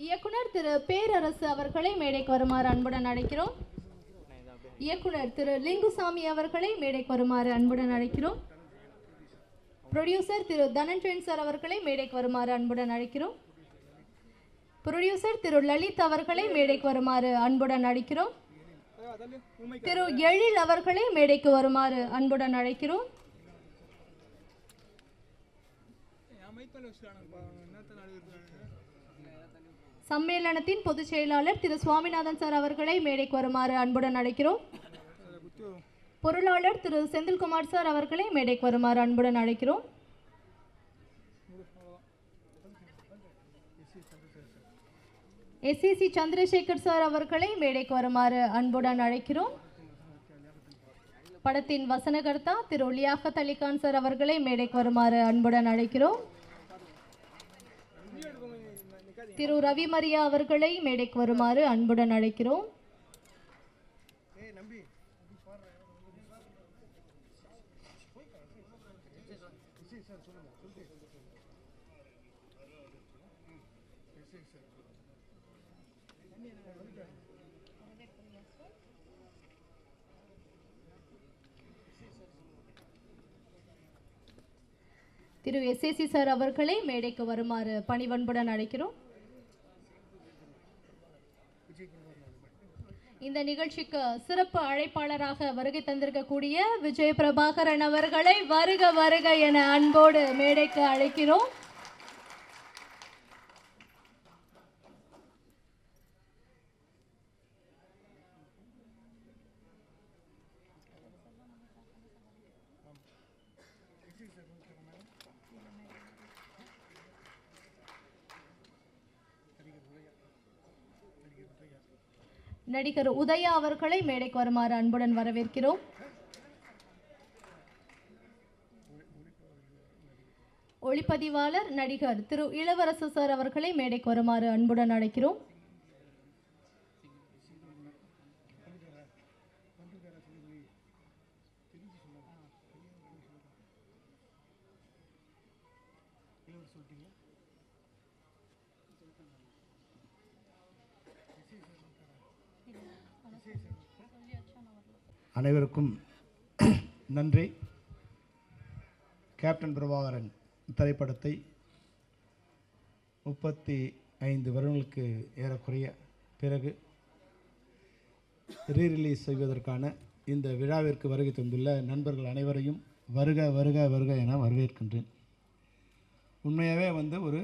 இயக்குனர் திரு பேரரசு அவர்களை மேடைக்கு வருமாறு அன்புடன் அழைக்கிறோம். இயக்குனர் திரு லிங்குசாமி அவர்களை மேடைக்கு வருமாறு அன்புடன் அழைக்கிறோம். ப்ரொடியூசர் திரு தனஞ்சயன் சார் அவர்களை மேடைக்கு வருமாறு அன்புடன் அழைக்கிறோம். ப்ரொடியூசர் திரு லலித் அவர்களை மேடைக்கு வருமாறு அன்புடன் அழைக்கிறோம். திரு எழில் அவர்களை மேடைக்கு வருமாறு அன்புடன் அழைக்கிறோம். சம்மேளனத்தின் பொதுச் செயலாளர் திரு சுவாமிநாதன் சார் அவர்களை மேடைக்கு வருமாறு அன்புடன் அழைக்கிறோம். பொருளாளர் திரு செந்தில்குமார் சார் அவர்களை மேடைக்கு வருமாறு அன்புடன் அழைக்கிறோம். SCC சந்திரசேகர் சார் அவர்களை மேடைக்கு வருமாறு அன்புடன் அழைக்கிறோம். படத்தின் வசனகர்த்தா திரு லியாகத் அலிகான் சார் அவர்களை மேடைக்கு வருமாறு அன்புடன் அழைக்கிறோம். திரு ரவி மரியா அவர்களை மேடைக்கு வருமாறு அன்புடன் அழைக்கிறோம். திரு SAC சார் அவர்களை மேடைக்கு வருமாறு பணிவன்புடன் அழைக்கிறோம். இந்த நிகழ்ச்சிக்கு சிறப்பு அழைப்பாளராக வருகை தந்திருக்கக்கூடிய விஜய் பிரபாகரன் அவர்களை வருக வருக என அன்போடு மேடைக்கு அழைக்கிறோம். நடிகர் உதயா அவர்களை மேடைக்கு வருமாறு அன்புடன் வரவேற்கிறோம். ஒளிப்பதிவாளர் நடிகர் திரு இளவரசு சார் அவர்களை மேடைக்கு வருமாறு அன்புடன் அழைக்கிறோம். அனைவருக்கும் நன்றி. கேப்டன் பிரபாகரன் திரைப்படத்தை 35 வருடங்களுக்கு ஏறக்குறைய பிறகு ரீரிலீஸ் செய்வதற்கான இந்த விழாவிற்கு வருகை தந்துள்ள நண்பர்கள் அனைவரையும் வருக வருக வருக என வரவேற்கின்றேன். உண்மையாகவே ஒரு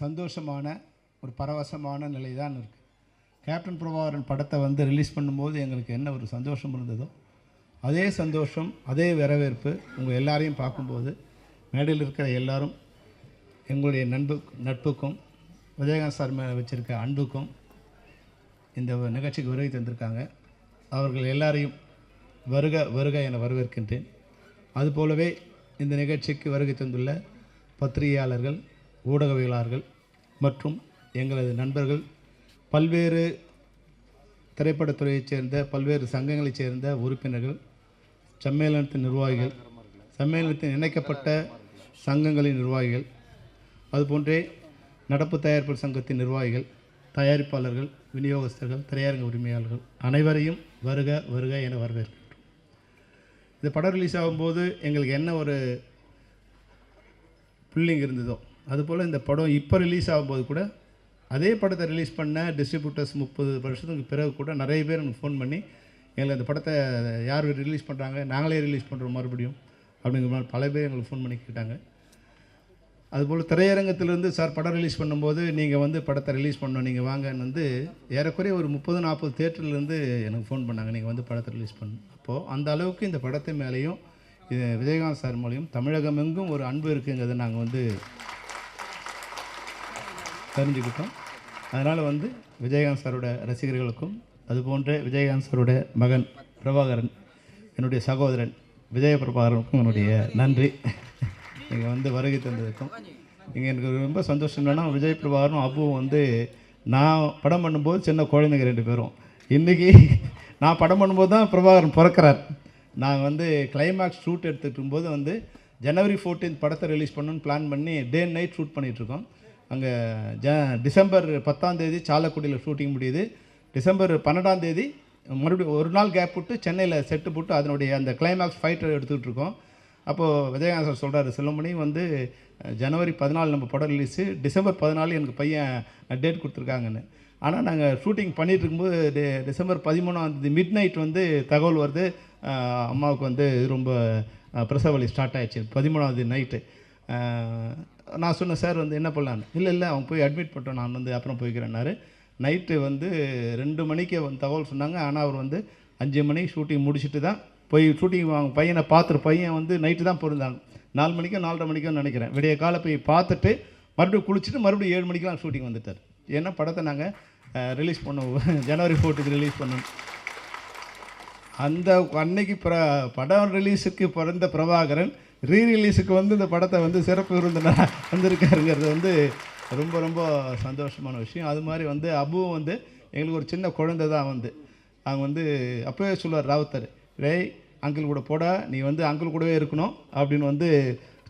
சந்தோஷமான ஒரு பரவசமான நிலை தான் இருக்குது. கேப்டன் பிரபாகரன் படத்தை ரிலீஸ் பண்ணும்போது எங்களுக்கு என்ன ஒரு சந்தோஷம் இருந்ததோ அதே சந்தோஷம், அதே வரவேற்பு உங்கள் எல்லாரையும் பார்க்கும்போது மேடையில் இருக்கிற எல்லாரும் எங்களுடைய நட்புக்கும் விஜயகாந்த் சார் மேலே வச்சுருக்க அன்புக்கும் இந்த நிகழ்ச்சிக்கு வருகை தந்திருக்காங்க. அவர்கள் எல்லாரையும் வருக வருக என வரவேற்கின்றேன். அதுபோலவே இந்த நிகழ்ச்சிக்கு வருகை தந்துள்ள பத்திரிகையாளர்கள், ஊடகவியலாளர்கள் மற்றும் எங்களது நண்பர்கள், பல்வேறு திரைப்படத்துறையைச் சேர்ந்த பல்வேறு சங்கங்களைச் சேர்ந்த உறுப்பினர்கள், சம்மேளனத்தின் நிர்வாகிகள், சம்மேளனத்தின் இணைக்கப்பட்ட சங்கங்களின் நிர்வாகிகள், அதுபோன்றே நடப்பு தயாரிப்பு சங்கத்தின் நிர்வாகிகள், தயாரிப்பாளர்கள், விநியோகஸ்தர்கள், திரையரங்க உரிமையாளர்கள் அனைவரையும் வருக வருக என வரவேற்கின்றோம். இந்த படம் ரிலீஸ் ஆகும்போது எங்களுக்கு என்ன ஒரு புல்லிங் இருந்ததோ அதுபோல் இந்த படம் இப்போ ரிலீஸ் ஆகும்போது கூட அதே படத்தை ரிலீஸ் பண்ண டிஸ்ட்ரிபியூட்டர்ஸ் 30 வருஷத்துக்கு பிறகு கூட நிறைய பேர் எனக்கு ஃபோன் பண்ணி எங்களை இந்த படத்தை யார் ரிலீஸ் பண்ணுறாங்க, நாங்களே ரிலீஸ் பண்ணுறோம் மறுபடியும் அப்படிங்கிற மாதிரி பல பேர் எங்களுக்கு ஃபோன் பண்ணி கேட்டாங்க. அதுபோல் திரையரங்கத்திலேருந்து சார் படம் ரிலீஸ் பண்ணும்போது நீங்கள் படத்தை ரிலீஸ் பண்ணோம், நீங்கள் வாங்கன்னு ஏறக்குறைய ஒரு 30-40 தேட்டர்லேருந்து எனக்கு ஃபோன் பண்ணாங்க, நீங்கள் படத்தை ரிலீஸ் பண்ணணும். அப்போது அந்த அளவுக்கு இந்த படத்தை மேலேயும் விஜயகாந்த் சார் மூலியம் தமிழகம் எங்கும் ஒரு அன்பு இருக்குங்கிறத நாங்கள் தெரிஞ்சுக்கிட்டோம். அதனால் விஜயகாந்த் சாரோட ரசிகர்களுக்கும் அதுபோன்ற விஜயகாந்த் சாரோட மகன் பிரபாகரன், என்னுடைய சகோதரன் விஜய பிரபாகரனுக்கும் என்னுடைய நன்றி. நீங்கள் வருகை தந்ததுக்கும் இங்கே எனக்கு ரொம்ப சந்தோஷம். என்னென்னா விஜய் பிரபாகரனும் அப்புவும் நான் படம் பண்ணும்போது சின்ன குழந்தைங்க 2 பேரும். இன்றைக்கி நான் படம் பண்ணும்போது தான் பிரபாகரன் பிறக்கிறார். நாங்கள் கிளைமேக்ஸ் ஷூட் எடுத்துகிட்டு இருக்கும்போது ஜனவரி 14 படத்தை ரிலீஸ் பண்ணணுன்னு பிளான் பண்ணி டே அண்ட் நைட் ஷூட் பண்ணிகிட்ருக்கோம். அங்கே டிசம்பர் 10ஆம் தேதி சாலக்குடியில் ஷூட்டிங் முடியுது. டிசம்பர் 12ஆம் தேதி மறுபடியும் ஒரு நாள் கேப் விட்டு சென்னையில் செட்டு போட்டு அதனுடைய அந்த கிளைமேக்ஸ் ஃபைட்டர் எடுத்துக்கிட்டு இருக்கோம். அப்போது விஜயகாந்த் சார் சொல்கிறாரு, செல்வமணி வந்து ஜனவரி 14 நம்ம படம் ரிலீஸு, டிசம்பர் 14 எனக்கு பையன் டேட் கொடுத்துருக்காங்கன்னு. ஆனால் நாங்கள் ஷூட்டிங் பண்ணிகிட்டு இருக்கும்போது டிசம்பர் 13ஆம் தேதி மிட் நைட் வந்து தகவல் வருது, அம்மாவுக்கு வந்து ரொம்ப பிரசவ வலி ஸ்டார்ட் ஆகிடுச்சு 13ஆம் தேதி நைட்டு. நான் சொன்னேன், சார் வந்து என்ன பண்ணலான்னு. இல்லை அவங்க போய் அட்மிட் பண்ணிட்டோம், நான் வந்து அப்புறம் போய்க்கிறேன்னாரு. நைட்டு வந்து 2 மணிக்கு வந்து தகவல் சொன்னாங்க. ஆனால் அவர் வந்து 5 மணிக்கு ஷூட்டிங் முடிச்சுட்டு தான் போய் ஷூட்டிங் அவங்க பையனை பார்த்துட்டு, பையன் வந்து நைட்டு தான் பிறந்தாங்க, 4 மணிக்கோ 4:30 மணிக்கோ நினைக்கிறேன். விடிய காலை போய் பார்த்துட்டு மறுபடியும் குளிச்சுட்டு மறுபடியும் 7 மணிக்கெலாம் ஷூட்டிங் வந்துட்டார். ஏன்னா படத்தை நாங்கள் ரிலீஸ் பண்ணோம், ஜனவரி 4 ரிலீஸ் பண்ணோம். அந்த அன்னைக்கு படம் ரிலீஸுக்கு பிறந்த பிரபாகரன் ரீரிலீஸுக்கு வந்து இந்த படத்தை வந்து சிறப்பு விருந்தினராக வந்திருக்காருங்கிறது வந்து ரொம்ப ரொம்ப சந்தோஷமான விஷயம். அது மாதிரி வந்து அபுவும் வந்து எங்களுக்கு ஒரு சின்ன குழந்தை தான். வந்து அவங்க வந்து அப்போவே சொல்லுவார் ராவுத்தர், ரேய் அங்கிள் கூட போட, நீ வந்து அங்கிள் கூடவே இருக்கணும் அப்படின்னு வந்து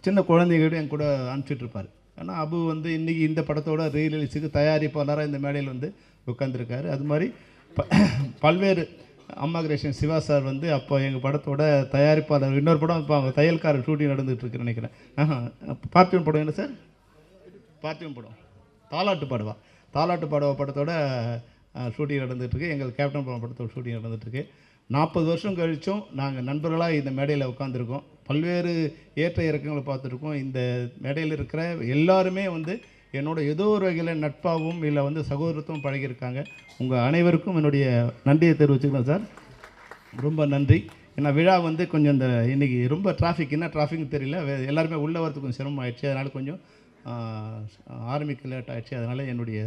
சின்ன குழந்தைகிட்ட என் கூட அனுப்பிச்சிட்ருப்பார். ஆனால் அபு வந்து இன்றைக்கி இந்த படத்தோட ரீரிலீஸுக்கு தயாரிப்பாளராக இந்த மேடையில் வந்து உட்காந்துருக்காரு. அது மாதிரி பல்வேறு அம்மா கிரேஷன் சிவா சார் வந்து அப்போ எங்கள் படத்தோட தயாரிப்பாளர். இன்னொரு படம் இப்போ அவங்க தையல்காரர் ஷூட்டிங் நடந்துகிட்ருக்குன்னு நினைக்கிறேன். பார்த்திவன் படம் என்ன சார்? பார்த்திவன் படம் தாலாட்டு பாடவா படத்தோட ஷூட்டிங் நடந்துகிட்ருக்கு. எங்கள் கேப்டன் படத்தோட ஷூட்டிங் நடந்துகிட்ருக்கு. 40 வருஷம் கழிச்சும் நாங்கள் நண்பர்களாக இந்த மேடையில் உட்காந்துருக்கோம். பல்வேறு ஏற்ற இறக்கங்களை பார்த்துருக்கோம். இந்த மேடையில் இருக்கிற எல்லாருமே வந்து என்னோட ஏதோ ஒரு வகையில் நட்பாகவும் இல்லை வந்து சகோதரத்துவம் பழகியிருக்காங்க. உங்கள் அனைவருக்கும் என்னுடைய நன்றியை தெரிவிச்சுக்கிறேன் சார். ரொம்ப நன்றி. ஏன்னா விழா வந்து கொஞ்சம் இந்த இன்றைக்கி ரொம்ப டிராஃபிக், என்ன டிராஃபிக்னு தெரியல, எல்லாருமே உள்ளே வரதுக்கு கொஞ்சம் சிரமம் ஆயிடுச்சு. அதனால் கொஞ்சம் ஆரம்பிக்க லேட் ஆகிடுச்சு. அதனால் என்னுடைய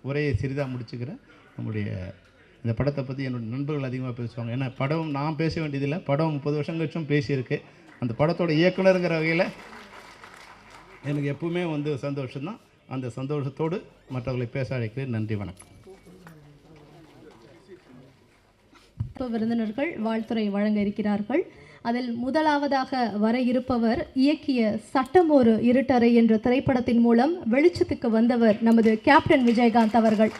உரையை சிறிதாக முடிச்சுக்கிறேன். நம்முடைய இந்த படத்தை பற்றி என்னுடைய நண்பர்கள் அதிகமாக பேசுவாங்க. ஏன்னா படம் நான் பேச வேண்டியதில்லை, படம் 30 வருஷம் கழிச்சும் பேசியிருக்கு. அந்த படத்தோட இயக்குனருங்கிற வகையில் எனக்கு எப்பவுமே வந்து சந்தோஷம்தான். அந்த சந்தோஷத்தோடு மற்றவர்களை பேச அழைக்கிறேன். நன்றி, வணக்கம். விருந்தினர்கள் வாழ்த்துறை வழங்க இருக்கிறார்கள். அதில் முதலாவதாக வர இருப்பவர் இயக்கிய சட்டம் ஒரு இருட்டறை என்ற திரைப்படத்தின் மூலம் வெளிச்சத்துக்கு வந்தவர் நமது கேப்டன் விஜயகாந்த் அவர்கள்.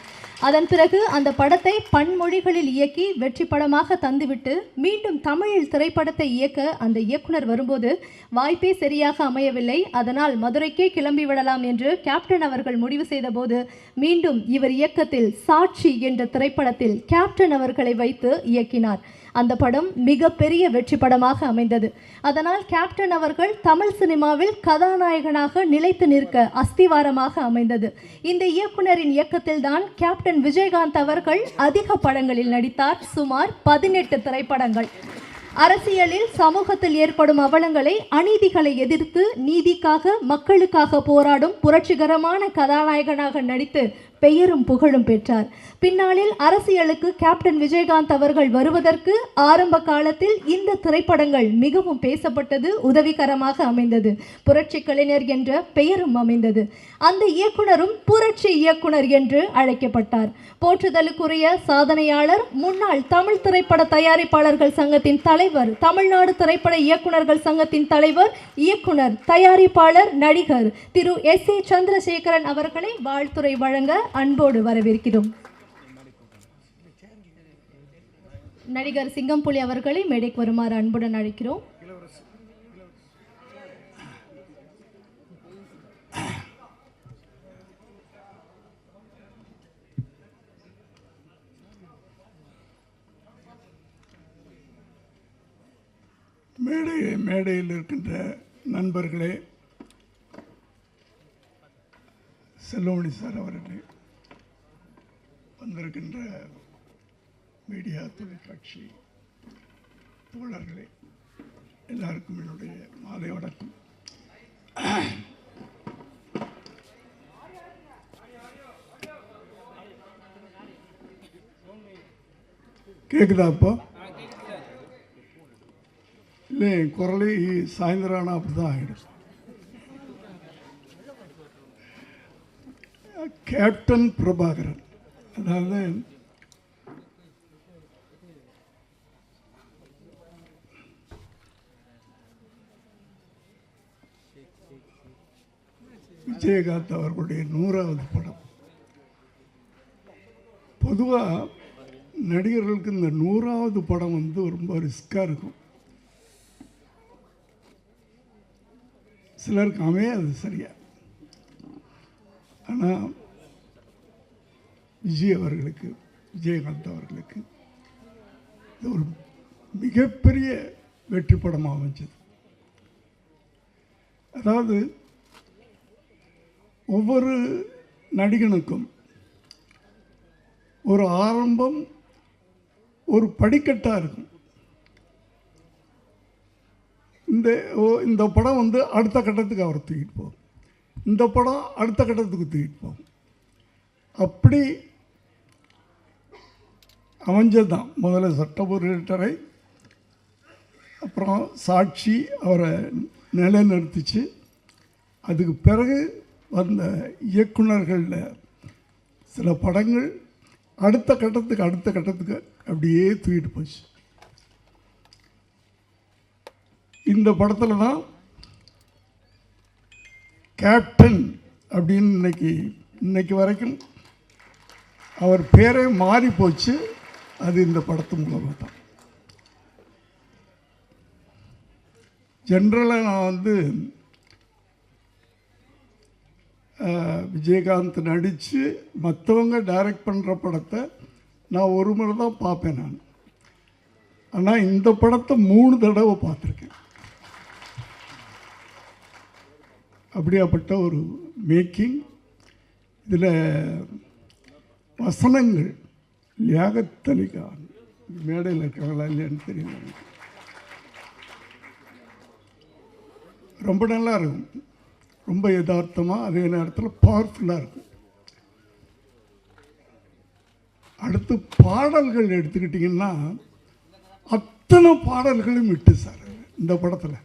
அதன் பிறகு அந்த படத்தை பன்மொழிகளில் இயக்கி வெற்றி படமாக தந்துவிட்டு மீண்டும் தமிழில் திரைப்படத்தை இயக்க அந்த இயக்குனர் வரும்போது வாய்ப்பே சரியாக அமையவில்லை. அதனால் மதுரைக்கே கிளம்பி விடலாம் என்று கேப்டன் அவர்கள் முடிவு செய்தபோது மீண்டும் இவர் இயக்கத்தில் சாட்சி என்ற திரைப்படத்தில் கேப்டன் அவர்களை வைத்து இயக்கினார். அந்த படம் மிகப்பெரிய வெற்றி படமாக அமைந்தது. அதனால் கேப்டன் அவர்கள் தமிழ் சினிமாவில் கதாநாயகனாக நிலைத்து நிற்க அஸ்திவாரமாக அமைந்தது. இந்த இயக்குனரின் இயக்கத்தில் தான் கேப்டன் விஜயகாந்த் அவர்கள் அதிக படங்களில் நடித்தார். சுமார் 18 திரைப்படங்கள். அரசியலில் சமூகத்தில் ஏற்படும் அவலங்களை, அநீதிகளை எதிர்த்து நீதிக்காக மக்களுக்காக போராடும் புரட்சிகரமான கதாநாயகனாக நடித்து பெயரும் புகழும் பெற்றார். பின்னாளில் அரசியலுக்கு கேப்டன் விஜயகாந்த் அவர்கள் வருவதற்கு ஆரம்ப காலத்தில் இந்த திரைப்படங்கள் மிகவும் பேசப்பட்டது, உதவிகரமாக அமைந்தது. புரட்சி கலைஞர் என்ற பெயரும் அமைந்தது. அந்த இயக்குனரும் புரட்சி இயக்குனர் என்று அழைக்கப்பட்டார். போற்றுதலுக்குரிய சாதனையாளர், முன்னாள் தமிழ் திரைப்பட தயாரிப்பாளர்கள் சங்கத்தின் தலைவர், தமிழ்நாடு திரைப்பட இயக்குனர்கள் சங்கத்தின் தலைவர், இயக்குனர், தயாரிப்பாளர், நடிகர் திரு S. A. சந்திரசேகரன் அவர்களை வாழ்த்துறை வழங்க அன்போடு வரவேற்கிறோம். நடிகர் சிங்கம்புலி அவர்களை மேடைக்கு வருமாறு அன்புடன் அழைக்கிறோம். மேடையில் இருக்கின்ற நண்பர்களே, செல்வமணி சார் அவர்களே, வந்திருக்கின்ற மீடியா தொலைக்காட்சி தோழர்களே, எல்லாருக்கும் என்னுடைய மாலை வணக்கம். கேட்குதா? அப்போ இல்லை, என் குரலே சாயந்தரம் ஆனால் அப்படி தான் ஆகிடும். கேப்டன் பிரபாகரன், அதாவது விஜயகாந்த் அவர்களுடைய 100வது படம். பொதுவாக நடிகர்களுக்கு இந்த 100வது படம் வந்து ரொம்ப ரிஸ்காக இருக்கும். சிலருக்கு அமையாது சரியா. ஆனால் விஜயகாந்த் அவர்களுக்கு இது ஒரு மிகப்பெரிய வெற்றி படமாக அமைஞ்சது. அதாவது ஒவ்வொரு நடிகனுக்கும் ஒரு ஆரம்பம், ஒரு படிக்கட்டாக இருக்கும். இந்த படம் வந்து அடுத்த கட்டத்துக்கு அவர் தூக்கிட்டு போகும், இந்த படம் அடுத்த கட்டத்துக்கு தூக்கிட்டு போகும். அப்படி அமைஞ்சது தான். முதல்ல சட்டபுரட்டரை, அப்புறம் சாட்சி அவரை நிலைநிறுத்திச்சு. அதுக்கு பிறகு வந்த இயக்குனர்களில் சில படங்கள் அடுத்த கட்டத்துக்கு அப்படியே தூக்கிட்டு போச்சு. இந்த படத்தில் தான் கேப்டன் அப்படின்னு இன்னைக்கு வரைக்கும் அவர் பேரே மாறி போச்சு. அது இந்த படத்து மூலமாக தான். ஜென்ரலாக நான் வந்து விஜயகாந்த் நடித்து மற்றவங்க டைரக்ட் பண்ணுற படத்தை நான் ஒரு முறை தான் பார்ப்பேன் நான். ஆனால் இந்த படத்தை 3 தடவை பார்த்துருக்கேன். அப்படியாப்பட்ட ஒரு மேக்கிங். இதில் வசனங்கள் லியாகத் அலி கான் மேடையில் இருக்காங்களா இல்லையான்னு தெரியல, ரொம்ப நல்லா இருக்கும். ரொம்ப யதார்த்தமாக, அதே நேரத்தில் பவர்ஃபுல்லாக இருக்கும். அடுத்து பாடல்கள் எடுத்துக்கிட்டிங்கன்னா அத்தனை பாடல்களும் விட்டு சார் இந்த படத்தில்.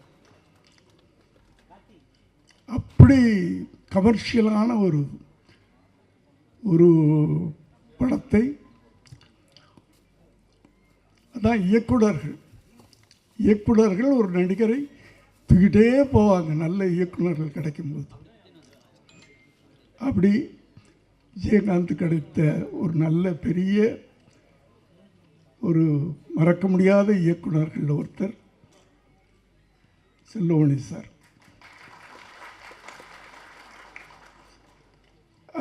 அப்படி கமர்ஷியலான ஒரு படத்தை அதான் இயக்குனர்கள் ஒரு நடிகரை தூக்கிட்டே போவாங்க நல்ல இயக்குனர்கள் கிடைக்கும்போது. அப்படி விஜயகாந்த் கிடைத்த ஒரு நல்ல பெரிய ஒரு மறக்க முடியாத இயக்குனர்கள் ஒருத்தர் செல்வமணி சார்.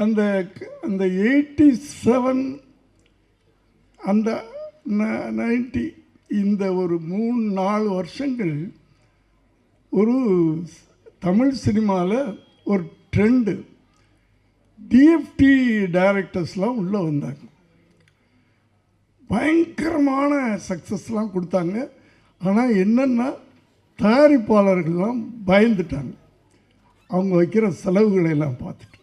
அந்த 87 அந்த 90 இந்த ஒரு 3-4 வருஷங்கள் ஒரு தமிழ் சினிமாவில் ஒரு ட்ரெண்டு. டிஎஃப்டி டைரக்டர்ஸ்லாம் உள்ளே வந்தாங்க, பயங்கரமான சக்ஸஸ்லாம் கொடுத்தாங்க. ஆனால் என்னென்னா தயாரிப்பாளர்கள்லாம் பயந்துட்டாங்க அவங்க வைக்கிற செலவுகளை எல்லாம் பார்த்துட்டு.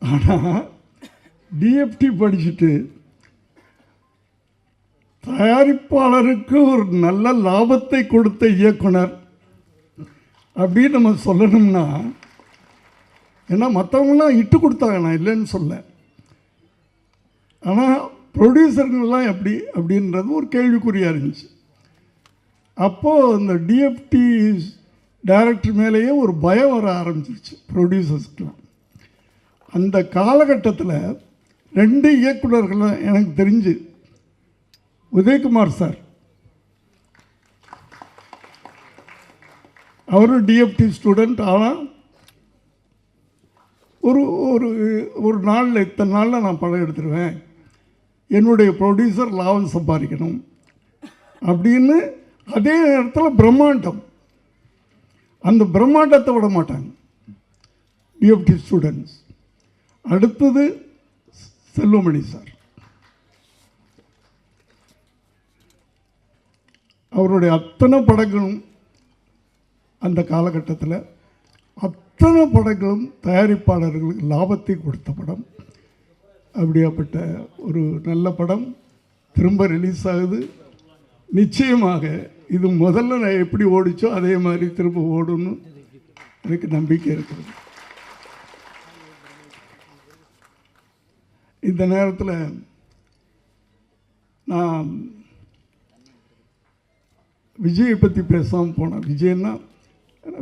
ஆனால் டிஎஃப்டி படிச்சுட்டு தயாரிப்பாளருக்கு ஒரு நல்ல லாபத்தை கொடுத்த இயக்குனர் அப்படின்னு நம்ம சொல்லணும்னா, ஏன்னா மற்றவங்களாம் இட்டு கொடுத்தாங்க, நான் இல்லைன்னு சொல்ல. ஆனால் ப்ரொடியூசருங்கெல்லாம் எப்படி அப்படின்றது ஒரு கேள்விக்குறியாக இருந்துச்சு. அப்போது இந்த டிஎஃப்டி டைரக்டர் மேலேயே ஒரு பயம் வர ஆரம்பிச்சிருச்சு ப்ரொடியூசர்ஸ்க்கெலாம். அந்த காலகட்டத்தில் 2 இயக்குனர்களும் எனக்கு தெரிஞ்சு, உதயகுமார் சார் அவரும் டிஎஃப்டி ஸ்டூடெண்ட். ஆனால் ஒரு நாளில் இத்தனை நாளில் நான் படம் எடுத்துருவேன், என்னுடைய ப்ரொடியூசர் லாபம் சம்பாதிக்கணும் அப்படின்னு. அதே நேரத்தில் பிரம்மாண்டம், அந்த பிரம்மாண்டத்தை விட மாட்டாங்க டிஎஃப்டி ஸ்டூடெண்ட்ஸ். அடுத்தது செல்வமணி சார். அவருடைய அத்தனை படங்களும் அந்த காலகட்டத்தில் அத்தனை படங்களும் தயாரிப்பாளர்களுக்கு லாபத்தை கொடுத்த படம். அப்படியாப்பட்ட ஒரு நல்ல படம் திரும்ப ரிலீஸ் ஆகுது. நிச்சயமாக இது முதல்ல நான் எப்படி ஓடிச்சோ அதே மாதிரி திரும்ப ஓடுன்னு எனக்கு நம்பிக்கை இருக்கிறது. இந்த நேரத்தில் நான் விஜயை பற்றி பேசாமல் போனேன். விஜய்னா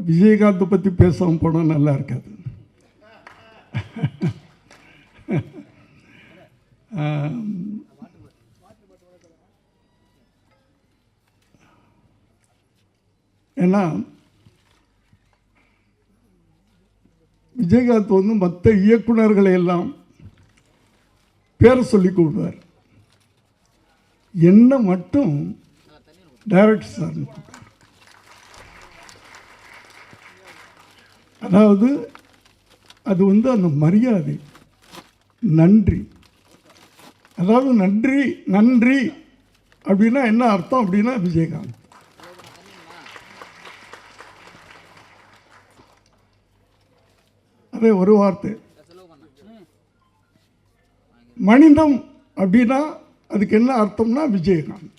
விஜயகாந்தை பற்றி பேசாமல் போனால் நல்லா இருக்காது. ஏன்னா விஜயகாந்த் வந்து மற்ற இயக்குநர்களை எல்லாம் பேரை சொல்லி கூப்பிடுவார், என்ன மட்டும் டைரக்டர் சார் கூப்பிட்டார். அதாவது அது வந்து அந்த மரியாதை, நன்றி. அதாவது நன்றி நன்றி அப்படின்னா என்ன அர்த்தம் அப்படின்னா விஜயகாந்த். அதே ஒரு வார்த்தை மனிதம் அப்படின்னா அதுக்கு என்ன அர்த்தம்னா விஜயகாந்த்.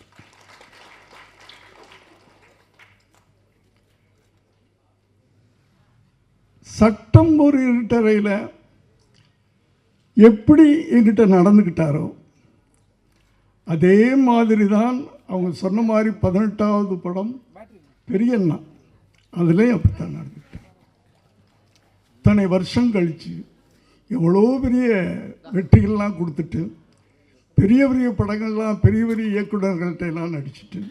சட்டம் ஒரு இருட்டறையில் எப்படி என்கிட்ட நடந்துக்கிட்டாரோ அதே மாதிரி தான் அவங்க சொன்ன மாதிரி 18வது படம் பெரியண்ணா அதுலேயும் அப்படித்தான் நடந்துக்கிட்டார். இத்தனை வருஷம் கழித்து எவ்வளோ பெரிய வெற்றிகள்லாம் கொடுத்துட்டு பெரிய பெரிய படங்கள்லாம் பெரிய பெரிய இயக்குநர்கள்ட்ட எல்லாம் நடிச்சுட்டு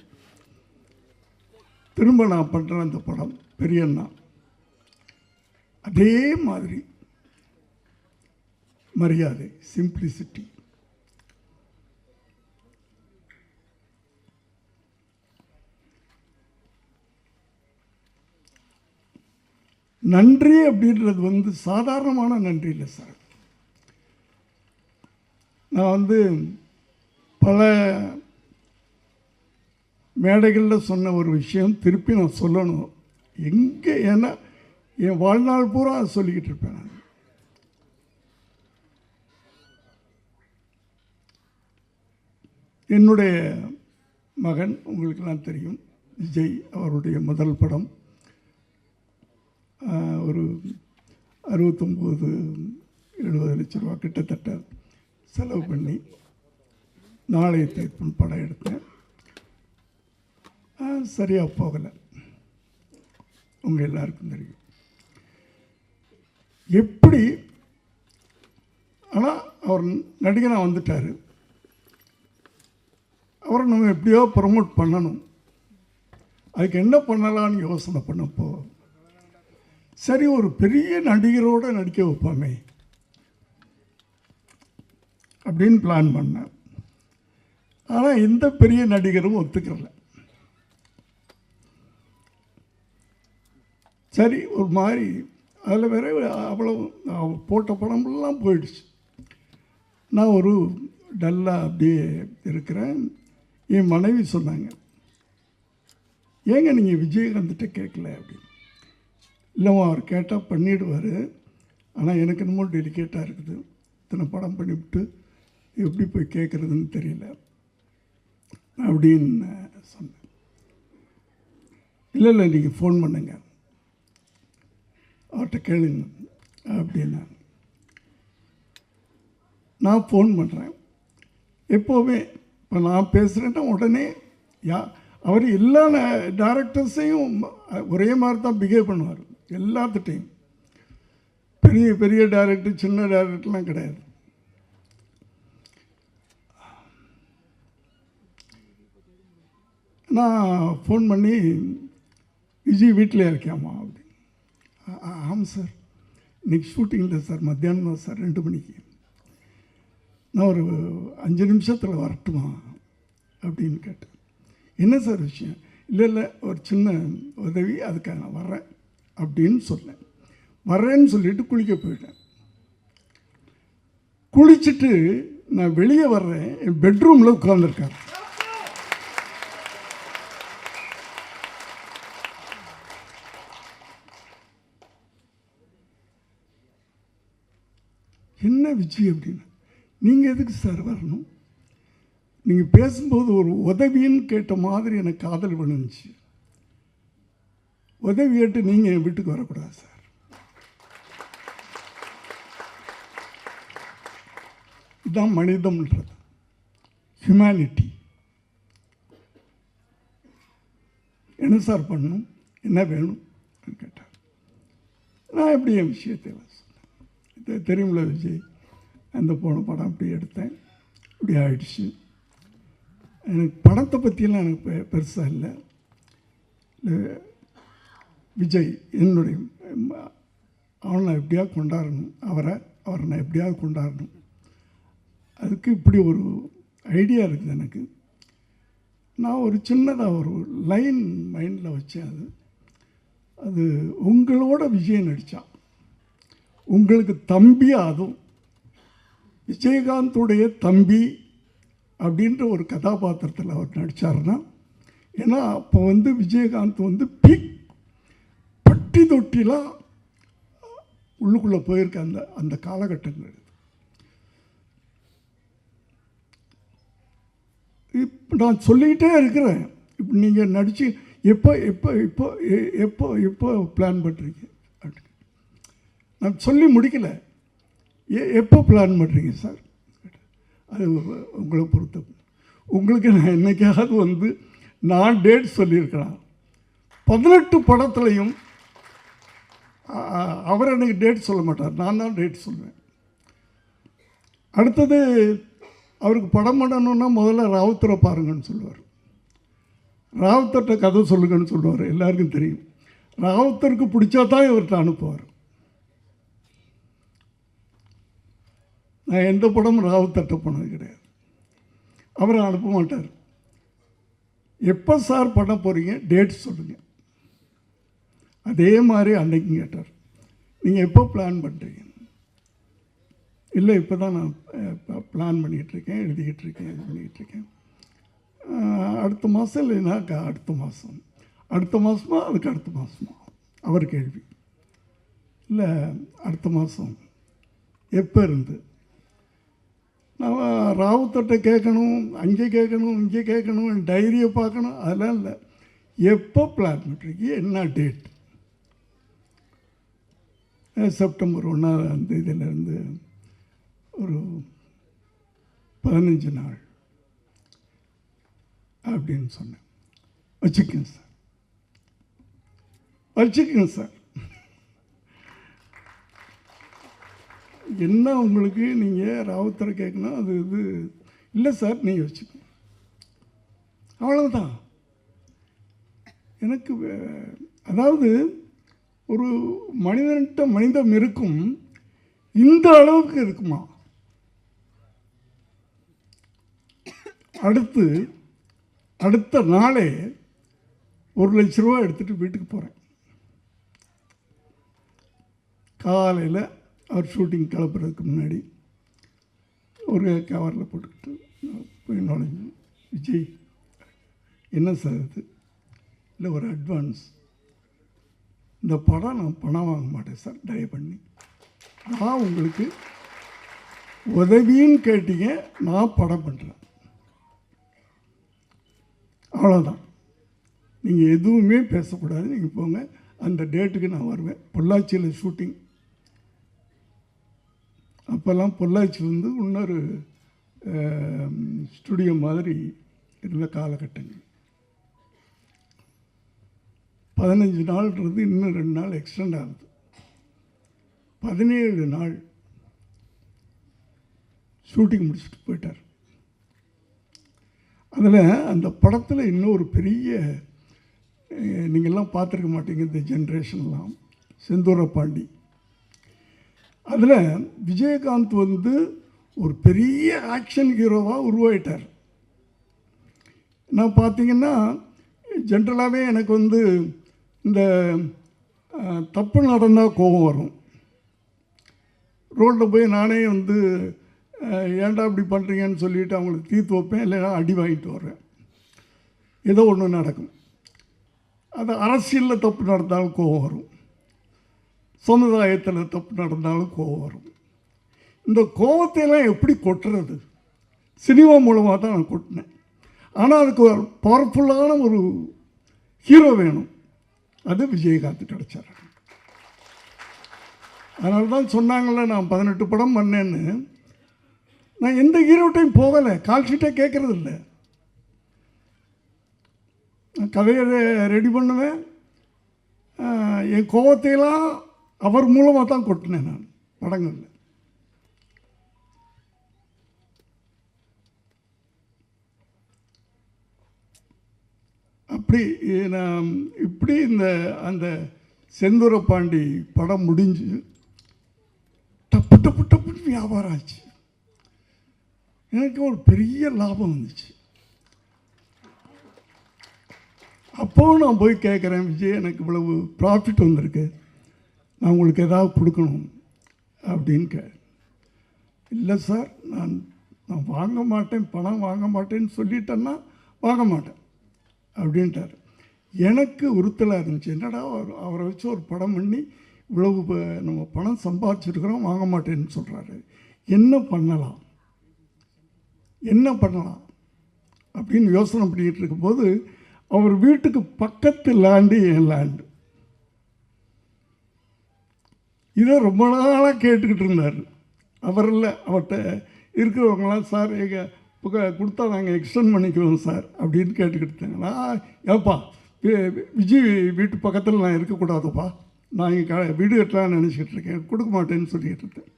திரும்ப நான் பண்ணுறேன் அந்த படம் பெரியண்ணா. அதே மாதிரி மரியாதை, சிம்பிளிசிட்டி. நன்றி அப்படின்றது வந்து சாதாரணமான நன்றி இல்லை சார். நான் வந்து பல மேடைகளில் சொன்ன ஒரு விஷயம் திருப்பி நான் சொல்லணும். எங்கே ஏன்னா என் வாழ்நாள் பூரா அதை சொல்லிக்கிட்டு இருப்பேன் நான். என்னுடைய மகன் உங்களுக்கெல்லாம் தெரியும், விஜய் அவருடைய முதல் படம் ஒரு 69-70 லட்ச ரூபா கிட்டத்தட்ட செலவு பண்ணி நாளைய தீர்ப்புன்னு படம் எடுத்தேன். சரியாக போகலை, உங்கள் எல்லாருக்கும் தெரியும் எப்படி. ஆனால் அவர் நடிகனாக வந்துட்டார், அவரை நம்ம எப்படியோ ப்ரமோட் பண்ணணும். அதுக்கு என்ன பண்ணலான்னு யோசனை பண்ணப்போ சரி ஒரு பெரிய நடிகரோடு நடிக்க வைப்பாமே அப்படின்னு பிளான் பண்ணேன். ஆனால் எந்த பெரிய நடிகரும் ஒத்துக்கல. சரி ஒரு மாதிரி அதில் வேற அவ்வளோ போட்ட படமெல்லாம் போயிடுச்சு. நான் ஒரு டல்லாக அப்படியே இருக்கிறேன். என் மனைவி சொன்னாங்க, ஏங்க நீங்கள் விஜயகாந்த்கிட்ட கேட்கல அப்படின்னு. இல்லைம்மா அவர் கேட்டால் பண்ணிவிடுவார், ஆனால் எனக்கு என்னமோ டெலிகேட்டாக இருக்குது, இத்தனை படம் பண்ணிவிட்டு எப்படி போய் கேட்குறதுன்னு தெரியல அப்படின்னு சொன்னேன். இல்லை நீங்கள் ஃபோன் பண்ணுங்க அவர்கிட்ட கேளுங்க அப்படின்னா. நான் ஃபோன் பண்ணுறேன். எப்போவுமே இப்போ நான் பேசுகிறேன்னா உடனே அவர் எல்லா டைரக்டர்ஸையும் ஒரே மாதிரி தான் பிஹேவ் பண்ணுவார். எல்லாத்துட்டையும் பெரிய பெரிய டைரக்டர் சின்ன டைரக்டர்லாம் கிடையாது. நான் ஃபோன் பண்ணி விஜய் வீட்டில் இருக்காமா அப்படின்னு. ஆமாம் சார், இன்றைக்கி ஷூட்டிங் இல்லை சார், மத்தியானம் தான் சார் 2 மணிக்கு. நான் ஒரு 5 நிமிஷத்தில் வரட்டுமா அப்படின்னு கேட்டேன். என்ன சார் விஷயம்? இல்லை ஒரு சின்ன உதவி, அதுக்காக நான் வர்றேன் அப்படின்னு சொன்னேன். வர்றேன்னு சொல்லிவிட்டு குளிக்க போயிட்டேன். குளிச்சுட்டு நான் வெளியே வர்றேன், என் பெட்ரூமில் உட்கார்ந்துருக்கார். என்ன விஜய் அப்படின்னு. நீங்கள் எதுக்கு சார் வரணும்? நீங்கள் பேசும்போது ஒரு உதவின்னு கேட்ட மாதிரி எனக்கு காதல் விழுந்துச்சு. உதவி கேட்டு நீங்கள் என் வீட்டுக்கு வரக்கூடாது சார். இதுதான் மனிதம்ன்றது, ஹியூமனிட்டி. என்ன சார் பண்ணணும், என்ன வேணும் கேட்டேன். நான் எப்படி என் விஷயத்தில் சொன்னேன். தெரியுமில்ல விஜய், அந்த போன படம் அப்படி எடுத்தேன், இப்படி ஆயிடுச்சு. எனக்கு படத்தை பற்றியெல்லாம் எனக்கு பெருசாக இல்லை. விஜய் என்னுடைய அவனை நான் எப்படியாவது கொண்டாடணும், அவரை நான் எப்படியாவது கொண்டாடணும். அதுக்கு இப்படி ஒரு ஐடியா இருக்குது எனக்கு. நான் ஒரு சின்னதாக ஒரு லைன் மைண்டில் வச்சேன். அது உங்களோட விஜய் நடித்தான், உங்களுக்கு தம்பியாக, அதுவும் விஜயகாந்துடைய தம்பி அப்படின்ற ஒரு கதாபாத்திரத்தில் அவர் நடித்தார்னா, ஏன்னா அப்போ வந்து விஜயகாந்த் வந்து பட்டி தொட்டிலாம் உள்ளுக்குள்ளே போயிருக்க அந்த காலகட்டங்கள். இப்போ நான் சொல்லிக்கிட்டே இருக்கிறேன். இப்போ நீங்கள் நடித்து எப்போ பிளான் பண்ணுறீங்க? நான் சொல்லி முடிக்கலை. எப்போ பிளான் பண்ணுறீங்க சார்? அது உங்களை பொறுத்த. உங்களுக்கு நான் என்னைக்காவது வந்து நான் டேட் சொல்லியிருக்கலாம். 18 படத்துலையும் அவர் எனக்கு டேட் சொல்ல மாட்டார், நான் தான் டேட் சொல்லுவேன். அடுத்தது அவருக்கு படம் பண்ணணுன்னா முதல்ல ராவுத்தரை பாருங்கன்னு சொல்லுவார். ராவுத்தர்கிட்ட கதை சொல்லுங்கன்னு சொல்லுவார். எல்லாருக்கும் தெரியும். ராவுத்தருக்கு பிடிச்சா தான் இவர்கிட்ட அனுப்புவார். நான் எந்த படமும் ராவுத்தர்கிட்ட போனது கிடையாது. அவரை அனுப்ப மாட்டார். எப்போ சார் பண்ண போகிறீங்க, டேட் சொல்லுங்கள். அதே மாதிரி அன்னைக்கும் கேட்டார், நீங்கள் எப்போ பிளான் பண்ணுறீங்க? இல்லை இப்போ தான் நான் பிளான் பண்ணிகிட்ருக்கேன், எழுதிக்கிட்டு இருக்கேன், இது பண்ணிக்கிட்டுருக்கேன். அடுத்த மாதம் இல்லைன்னா அடுத்த மாதம், அடுத்த மாதமா அதுக்கு அடுத்த மாதமா? அவர் கேள்வி. இல்லை அடுத்த மாதம். எப்போ இருந்து? நான் ராவுத்தர்கிட்ட கேட்கணும், அங்கே கேட்கணும், இங்கே கேட்கணும், டைரியை பார்க்கணும், அதெல்லாம் இல்லை. எப்போ பிளான் பண்ணுறீங்க, என்ன டேட்? செப்டம்பர் 1ஆம் தேதியிலேருந்து ஒரு 15 நாள் அப்படின்னு சொன்னேன். வச்சுக்கோங்க சார், வச்சுக்கோங்க சார். என்ன உங்களுக்கு நீங்கள் ராவுத்தரை கேட்கணும், அது இது இல்லை சார், நீங்கள் வச்சுக்கோங்க, அவ்வளவுதான். எனக்கு அதாவது ஒரு மனிதன்கிட்ட மனிதம் இருக்கும், இந்த அளவுக்கு இருக்குமா? அடுத்த நாளே 1 லட்ச ரூபா எடுத்துகிட்டு வீட்டுக்கு போகிறேன். காலையில் அவர் ஷூட்டிங் கிளப்புறதுக்கு முன்னாடி ஒரு கவரில் போட்டுக்கிட்டு போய் நுழைஞ்சு, விஜய் என்ன சார் இது? இல்லை ஒரு அட்வான்ஸ். இந்த படம் நான் பணம் வாங்க மாட்டேன் சார், தயவு பண்ணி. நான் உங்களுக்கு உதவின்னு கேட்டீங்க, நான் படம் பண்ணுறேன், அவ்வளோதான். நீங்கள் எதுவுமே பேசக்கூடாது, நீங்கள் போங்க. அந்த டேட்டுக்கு நான் வருவேன். பொள்ளாச்சியில் ஷூட்டிங். அப்போல்லாம் பொள்ளாச்சி வந்து இன்னொரு ஸ்டுடியோ மாதிரி இருந்த காலகட்டங்கள். 15 நாள்ன்றது இன்னும் 2 நாள் எக்ஸ்டெண்ட் ஆகுது. 17 நாள் ஷூட்டிங் முடிச்சுட்டு போயிட்டார். அதில் அந்த படத்தில் இன்னும் ஒரு பெரிய, நீங்கள்லாம் பார்த்துருக்க மாட்டீங்க இந்த ஜென்ரேஷன்லாம், செந்தூர பாண்டி. அதில் விஜயகாந்த் வந்து ஒரு பெரிய ஆக்ஷன் ஹீரோவாக உருவாயிட்டார். நான் பார்த்தீங்கன்னா ஜென்ரலாகவே எனக்கு வந்து இந்த தப்பு நடந்தால் கோபம் வரும். ரோட்டில் போய் நானே வந்து ஏன்டா இப்படி பண்ணுறீங்கன்னு சொல்லிவிட்டு அவங்களுக்கு தீர்த்து வைப்பேன், இல்லைன்னா அடி வாங்கிட்டு வர்றேன். ஏதோ ஒன்று நடக்கும். அது அரசியலில் தப்பு நடந்தாலும் கோபம் வரும், சமுதாயத்தில் தப்பு நடந்தாலும் கோபம் வரும். இந்த கோபத்தையெல்லாம் எப்படி கொட்டுறது? சினிமா மூலமாக தான் நான் கொட்டினேன். ஆனால் அதுக்கு ஒரு பவர்ஃபுல்லான ஒரு ஹீரோ வேணும். அது விஜயகாந்த் கிடச்சார். அதனால தான் சொன்னாங்கள்ல, நான் 18 படம் பண்ணேன்னு. நான் எந்த ஹீரோட்டையும் போகலை, கால் ஷீட்டே கேட்குறது இல்லை. நான் கதையை ரெடி பண்ணுவேன், என் கோபத்தையெல்லாம் அவர் மூலமாக தான் கொட்டினேன் நான் படங்களில். அப்படி நான் இப்படி அந்த செந்தூர பாண்டி படம் முடிஞ்சு டப்பு டப்பு டப்புன்னு வியாபாரம் ஆச்சு. எனக்கு ஒரு பெரிய லாபம் வந்துச்சு. அப்போவும் நான் போய் கேட்குறேன், விஜய் எனக்கு இவ்வளவு ப்ராஃபிட் வந்திருக்கு, நான் உங்களுக்கு ஏதாவது கொடுக்கணும் அப்படின்னு இல்லை சார், நான் வாங்க மாட்டேன், பணம் வாங்க மாட்டேன்னு சொல்லிட்டேன்னா வாங்க மாட்டேன் அப்படின்ட்டார். எனக்கு உறுத்தலாக இருந்துச்சு. என்னடா அவரை வச்சு ஒரு படம் பண்ணி இவ்வளவு நம்ம பணம் சம்பாதிச்சிருக்கிறோம், வாங்க மாட்டேன்னு சொல்கிறாரு, என்ன பண்ணலாம் அப்படின்னு யோசனை பண்ணிக்கிட்டு இருக்கும்போது அவர் வீட்டுக்கு பக்கத்து லேண்டு என் லேண்டு. இதை ரொம்ப நாளாக கேட்டுக்கிட்டு இருந்தார். அவர் இல்லை, அவர்கிட்ட இருக்கிறவங்களாம் சார் எங்கள் கொடுத்தா நாங்கள் எக்ஸ்டெண்ட் பண்ணிக்குவோம் சார் அப்படின்னு கேட்டுக்கிட்டு இருந்தாங்களா. ஏப்பா விஜய் வீட்டு பக்கத்தில் நான் இருக்கக்கூடாதுப்பா, நான் இங்கே வீடு கட்டலான்னு நினச்சிக்கிட்டு இருக்கேன், கொடுக்க மாட்டேன்னு சொல்லிக்கிட்டு இருக்கேன்.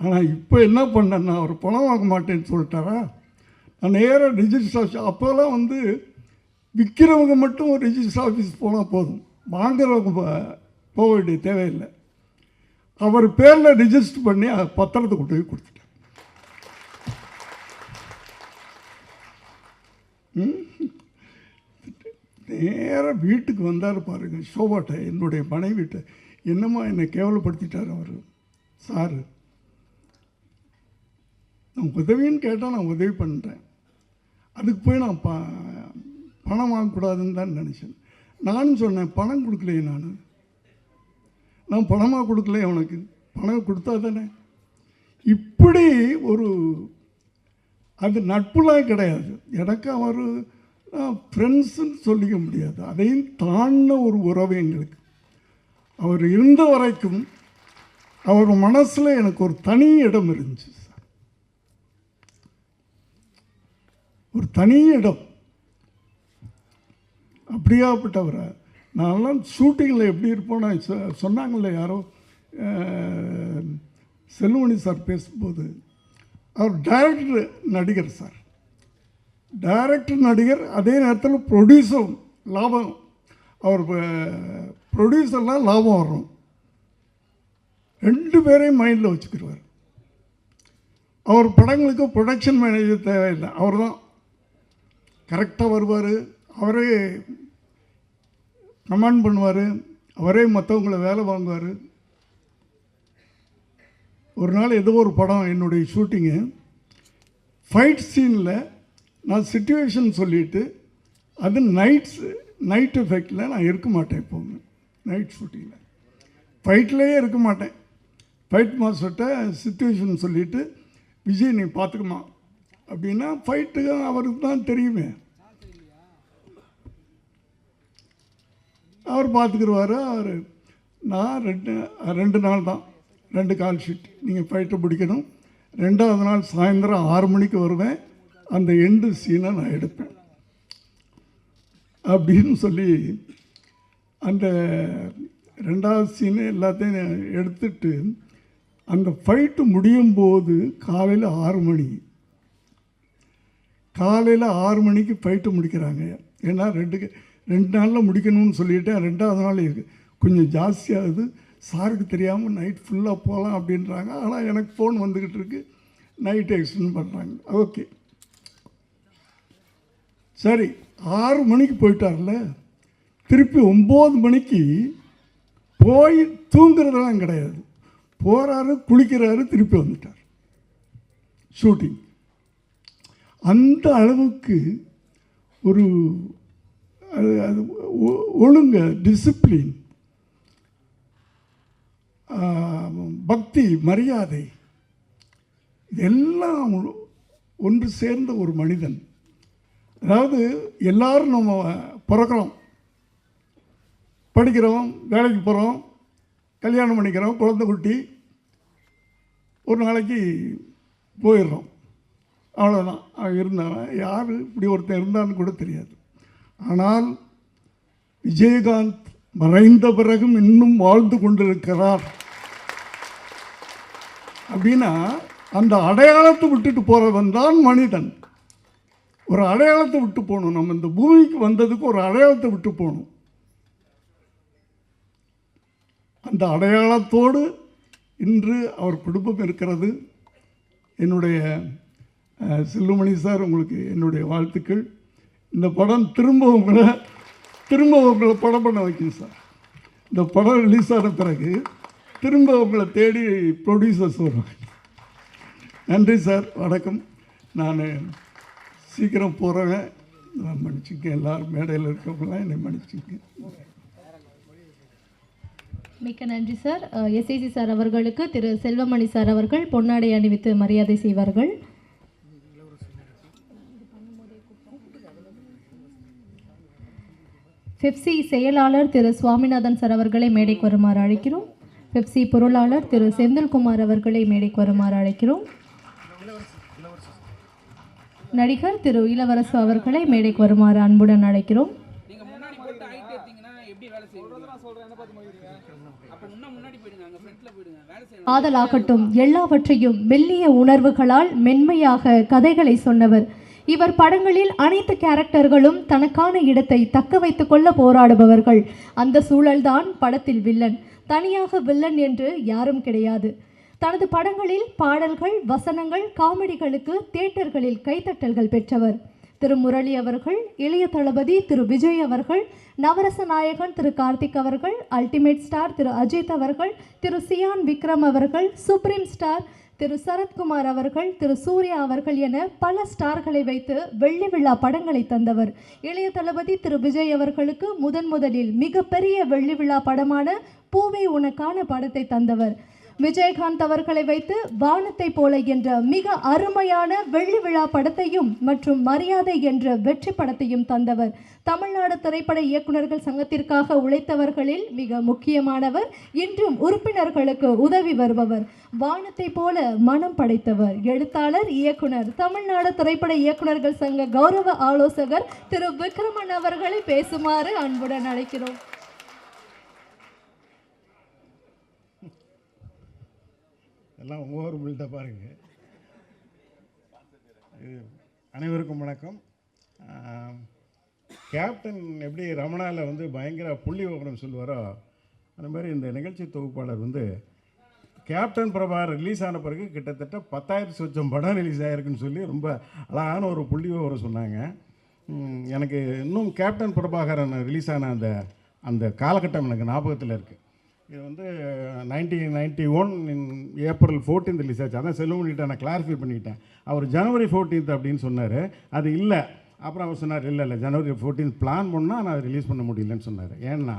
ஆனால் இப்போ என்ன பண்ணேன்னா அவர் பணம் வாங்க மாட்டேன்னு சொல்லிட்டாரா, நான் நேராக ரிஜிஸ்டர் ஆஃபீஸ், அப்போல்லாம் வந்து விற்கிறவங்க மட்டும் ஒரு ரிஜிஸ்டர் ஆஃபீஸ் போனால் போதும், வாங்குறவங்க போக வேண்டிய தேவையில்லை. அவர் பேரில் ரிஜிஸ்டர் பண்ணி பத்திரத்தை கொண்டு போய் கொடுத்துட்டேன். நேராக வீட்டுக்கு வந்தார் பாருங்க, ஷோபாட்ட என்னுடைய மனைவிட்ட, என்னம்மா என்னை கேவலப்படுத்திட்டார் அவர். சார் நான் உதவின்னு கேட்டால் நான் உதவி பண்ணுறேன், அதுக்கு போய் நான் பணம் வாங்கக்கூடாதுன்னு தான் நினச்சேன். நானும் சொன்னேன், பணம் கொடுக்கலையே, நான் பணமாக கொடுக்கலையே, உனக்கு பணம் கொடுத்தா தானே. இப்படி ஒரு அது நட்புலாம் கிடையாது எனக்கு. அவர் ஃப்ரெண்ட்ஸுன்னு சொல்லிக்க முடியாது, அதையும் தாண்டின ஒரு உறவு எங்களுக்கு. அவர் இருந்த வரைக்கும் அவர் மனசில் எனக்கு ஒரு தனி இடம் இருந்துச்சு சார், ஒரு தனி இடம். அப்படியாப்பட்டவரை நான்லாம் ஷூட்டிங்கில் எப்படி இருப்போம்னா, சொன்னாங்கல்ல யாரோ செல்வமணி சார் பேசும்போது, அவர் டைரக்டர் நடிகர் சார், டைரக்டர் நடிகர், அதே நேரத்தில் ப்ரொடியூசரும் லாபம். அவர் ப்ரொடியூசர்லாம் லாபம் வரும், ரெண்டு பேரையும் மைண்டில் வச்சுக்கிடுவார். அவர் படங்களுக்கு ப்ரொடக்ஷன் மேனேஜர் தேவையில்லை, அவர் தான் கரெக்டாக வருவார், அவரே கமாண்ட் பண்ணுவார், அவரே மற்றவங்களை வேலை வாங்குவார். ஒரு நாள் ஏதோ ஒரு படம் என்னுடைய ஷூட்டிங்கு, ஃபைட் சீனில் நான் சிச்சுவேஷன் சொல்லிவிட்டு, அது நைட் எஃபெக்டில் நான் இருக்க மாட்டேன். எப்போவுமே நைட் ஷூட்டிங்கில் ஃபைட்லேயே இருக்க மாட்டேன். ஃபைட் மாஸ்டர்கிட்ட சிச்சுவேஷன் சொல்லிவிட்டு, விஜய் நீ பார்த்துக்குமா அப்படின்னா, ஃபைட்டுக்கு அவருக்கு தான் தெரியுமே, அவர் பார்த்துக்குருவார். நான் ரெண்டு நாள் தான், 2 கால் ஷீட், நீங்கள் ஃபைட்டை பிடிக்கணும். 2வது நாள் சாயந்தரம் 6 மணிக்கு வருவேன், அந்த எண்டு சீனை நான் எடுப்பேன் அப்படின்னு சொல்லி அந்த 2வது சீனை எல்லாத்தையும் எடுத்துட்டு, அந்த ஃபைட்டு முடியும் போது காலையில் 6 மணிக்கு ஃபைட்டு முடிக்கிறாங்க. ஏன்னா 2 நாளில் முடிக்கணும்னு சொல்லிவிட்டேன். 2வது நாள் கொஞ்சம் ஜாஸ்தியாகுது, சாருக்கு தெரியாமல் நைட் ஃபுல்லாக போகலாம் அப்படின்றாங்க. ஆனால் எனக்கு ஃபோன் வந்துக்கிட்டு இருக்கு, நைட்டு எக்ஸ்டெண்ட் பண்ணுறாங்க. ஓகே சரி, 6 மணிக்கு போயிட்டார்ல, திருப்பி 9 மணிக்கு போய் தூங்குறதெல்லாம் கிடையாது, போகிறாரு, குளிக்கிறாரு, திருப்பி வந்துட்டார் ஷூட்டிங். அந்த அளவுக்கு ஒரு அது ஒழுங்கு, டிசிப்ளின், பக்தி, மரியாதை, இதெல்லாம் ஒன்று சேர்ந்த ஒரு மனிதன். அதாவது எல்லாரும் நம்ம பிறக்கிறோம், படிக்கிறோம், வேலைக்கு போகிறோம், கல்யாணம் பண்ணிக்கிறோம், குழந்தை குட்டி, ஒரு நாளைக்கு போயிடுறோம், அவ்வளோதான். இருந்தாலும் யார் இப்படி ஒருத்தன் இருந்தான்னு கூட தெரியாது. ஆனால் விஜயகாந்த் மறைந்த பிறகும் இன்னும் வாழ்ந்து கொண்டிருக்கிறார் அப்படின்னா அந்த அடையாளத்தை விட்டுட்டு போகிறவன் தான் மனிதன். ஒரு அடையாளத்தை விட்டு போகணும். நம்ம இந்த பூமிக்கு வந்ததுக்கு ஒரு அடையாளத்தை விட்டு போகணும். அந்த அடையாளத்தோடு இன்று அவர் குடும்பம் இருக்கிறது. என்னுடைய செல்லுமணி சார், உங்களுக்கு என்னுடைய வாழ்த்துக்கள். இந்த படம் திரும்ப உங்களை படம் பண்ண வைக்கும் சார். இந்த படம் ரிலீஸ் ஆன பிறகு திரும்ப உங்களை தேடி ப்ரொடியூசர்ஸ் வருவாங்க. நன்றி சார், வணக்கம். நான் சீக்கிரம் போகிறேன், மன்னிச்சுக்க. எல்லோரும் மேடையில் இருக்கவங்களாம் என்னை மன்னிச்சுக்க. மிக்க நன்றி சார். எஸ்ஐசி சார் அவர்களுக்கு திரு செல்வமணி சார் அவர்கள் பொன்னாடை அணிவித்து மரியாதை செய்வார்கள். பெப்சி செயலாளர் திரு சுவாமிநாதன் சார் அவர்களை மேடைக்கு வருமாறு அழைக்கிறோம். பெப்சி பொருளாளர் திரு செந்தில்குமார் அவர்களை மேடைக்கு வருமாறு அழைக்கிறோம். நடிகர் திரு இளவரசு அவர்களை மேடைக்கு வருமாறு அன்புடன் அழைக்கிறோம். ஆதலாகட்டும் எல்லாவற்றையும் மெல்லிய உணர்வுகளால் மென்மையாக கதைகளை சொன்னவர் இவர். படங்களில் அனைத்து கேரக்டர்களும் தனக்கான இடத்தை தக்க வைத்துக் கொள்ள போராடுபவர்கள். அந்த சூழல்தான் படத்தில் வில்லன். தனியாக வில்லன் என்று யாரும் கிடையாது. தனது படங்களில் பாடல்கள், வசனங்கள், காமெடிகளுக்கு தியேட்டர்களில் கைத்தட்டல்கள் பெற்றவர் திரு முரளி அவர்கள், இளைய தளபதி திரு விஜய் அவர்கள், நவரச நாயகன் திரு கார்த்திக் அவர்கள், அல்டிமேட் ஸ்டார் திரு அஜித் அவர்கள், திரு சியான் விக்ரம் அவர்கள், சுப்ரீம் ஸ்டார் திரு சரத்குமார் அவர்கள், திரு சூர்யா அவர்கள் என பல ஸ்டார்களை வைத்து வெள்ளி விழா படங்களை தந்தவர். இளைய தளபதி திரு விஜய் அவர்களுக்கு முதலில் மிகப்பெரிய வெள்ளி விழா படமான பூவே உனக்கான படத்தை தந்தவர். விஜயகாந்த் அவர்களை வைத்து வானத்தை போல என்ற மிக அருமையான வெள்ளி விழா படத்தையும் மற்றும் மரியாதை என்ற வெற்றி படத்தையும் தந்தவர். தமிழ்நாடு திரைப்பட இயக்குநர்கள் சங்கத்திற்காக உழைத்தவர்களில் மிக முக்கியமானவர். இன்றும் உறுப்பினர்களுக்கு உதவி வருபவர். வானத்தை போல மனம் படைத்தவர். எழுத்தாளர், இயக்குனர், தமிழ்நாடு திரைப்பட இயக்குநர்கள் சங்க கௌரவ ஆலோசகர் திரு விக்ரமன் அவர்களை பேசுமாறு அன்புடன் அழைக்கிறோம். எல்லாம் ஒவ்வொரு பில்டாக பாருங்கள். அனைவருக்கும் வணக்கம். கேப்டன் எப்படி ரமணாவில் வந்து பயங்கர புள்ளி விவரம் சொல்லுவாரோ அந்த மாதிரி இந்த நிகழ்ச்சி தொகுப்பாளர் வந்து கேப்டன் பிரபாகர் ரிலீஸ் ஆன பிறகு கிட்டத்தட்ட 10,000 சொச்சம் படம் ரிலீஸ் ஆகிருக்குன்னு சொல்லி ரொம்ப அழகான ஒரு புள்ளி விவரம் சொன்னாங்க. எனக்கு இன்னும் கேப்டன் பிரபாகரன் ரிலீஸ் ஆன அந்த காலகட்டம் எனக்கு ஞாபகத்தில் இருக்குது. இது வந்து 1991 ஏப்ரல் 14 ரிலீஸ் ஆச்சு. அதான் செல்வமணிகிட்ட நான் கிளாரிஃபை பண்ணிக்கிட்டேன். அவர் ஜனவரி 14 அப்படின்னு சொன்னார். அது இல்லை. அப்புறம் அவர் சொன்னார் இல்லை ஜனவரி 14 பிளான் பண்ணால் நான் ரிலீஸ் பண்ண முடியலன்னு சொன்னார். ஏன்னா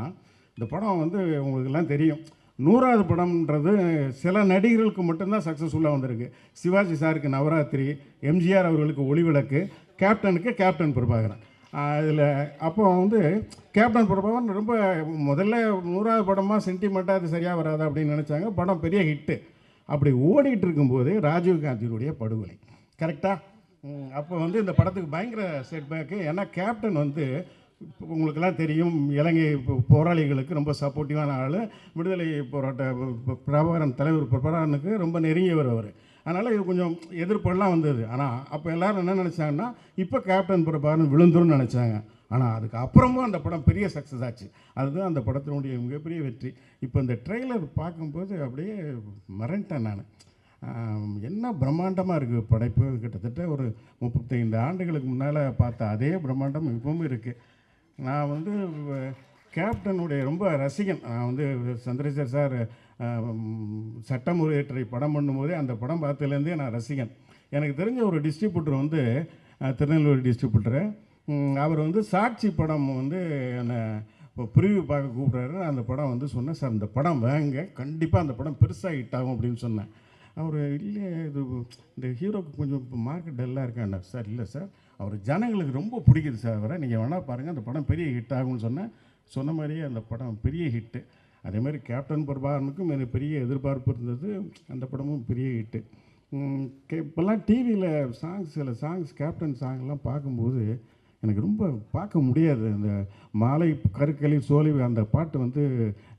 இந்த படம் வந்து உங்களுக்கெல்லாம் தெரியும், 100வது படம்ன்றது சில நடிகர்களுக்கு மட்டும்தான் சக்ஸஸ்ஃபுல்லாக வந்திருக்கு. சிவாஜி சாருக்கு நவராத்திரி, எம்ஜிஆர் அவர்களுக்கு ஒளிவிளக்கு, கேப்டனுக்கு கேப்டன் பிரபாகரன். இதில் அப்போ வந்து கேப்டன் பிரபாகரன் ரொம்ப முதல்ல 100வது படமாக சென்டிமெண்ட்டாக அது சரியாக வராது அப்படின்னு நினச்சாங்க. படம் பெரிய ஹிட்டு. அப்படி ஓடிட்டு இருக்கும்போது ராஜீவ்காந்தியினுடைய படுகொலை கரெக்டாக. அப்போ வந்து இந்த படத்துக்கு பயங்கர செட்பேக்கு. ஏன்னா கேப்டன் வந்து உங்களுக்கெல்லாம் தெரியும், இலங்கை போராளிகளுக்கு ரொம்ப சப்போர்ட்டிவான ஆள். விடுதலை போராட்ட பிரபாகரன் தலைவர் பிரபாகரனுக்கு ரொம்ப நெருங்கியவர் அவர். அதனால் இது கொஞ்சம் எதிர்ப்பெல்லாம் வந்தது. ஆனால் அப்போ எல்லோரும் என்ன நினச்சாங்கன்னா இப்போ கேப்டன் பிரபாகரன் விழுந்துருன்னு நினச்சாங்க. ஆனால் அதுக்கு அப்புறமும் அந்த படம் பெரிய சக்ஸஸ் ஆச்சு. அதுதான் அந்த படத்தினுடைய மிகப்பெரிய வெற்றி. இப்போ இந்த ட்ரெய்லர் பார்க்கும்போது அப்படியே மறந்துட்டேன் நான். என்ன பிரம்மாண்டமாக இருக்குது படைப்பு. கிட்டத்தட்ட ஒரு 35 ஆண்டுகளுக்கு முன்னால் பார்த்த அதே பிரம்மாண்டம் இப்பவும் இருக்குது. நான் வந்து கேப்டனுடைய ரொம்ப ரசிகன். நான் வந்து சந்திரசேகர் சார் சட்டமுறையற்றை படம் பண்ணும்போதே அந்த படம் பார்த்ததுலேருந்தே நான் ரசிகன். எனக்கு தெரிஞ்ச ஒரு டிஸ்ட்ரிபியூட்டர் வந்து திருநெல்வேலி டிஸ்ட்ரிபியூட்டரு, அவர் வந்து சாட்சி படம் வந்து என்னை ப்ரிவியூ பார்க்க கூப்பிட்றாரு. அந்த படம் வந்து சொன்னேன், சார் இந்த படம் வாங்க, கண்டிப்பாக அந்த படம் பெருசாக ஹிட் ஆகும் அப்படின்னு சொன்னேன். அவர் இல்லை இது இந்த ஹீரோக்கு கொஞ்சம் இப்போ மார்க்கெட் டல்லாக இருக்காங்க சார். இல்லை சார், அவர் ஜனங்களுக்கு ரொம்ப பிடிக்குது சார் அவரை, நீங்கள் வேணால் பாருங்கள் அந்த படம் பெரிய ஹிட் ஆகும்னு சொன்னேன். சொன்ன மாதிரியே அந்த படம் பெரிய ஹிட்டு. அதே மாதிரி கேப்டன் பிரபாகரனுக்கும் எனக்கு பெரிய எதிர்பார்ப்பு இருந்தது. அந்த படமும் பெரிய ஹிட்டு. இப்போல்லாம் டிவியில் சில சாங்ஸ் கேப்டன் சாங்லாம் பார்க்கும்போது எனக்கு ரொம்ப பார்க்க முடியாது. அந்த மாலை கருக்களில் சோலை அந்த பாட்டு வந்து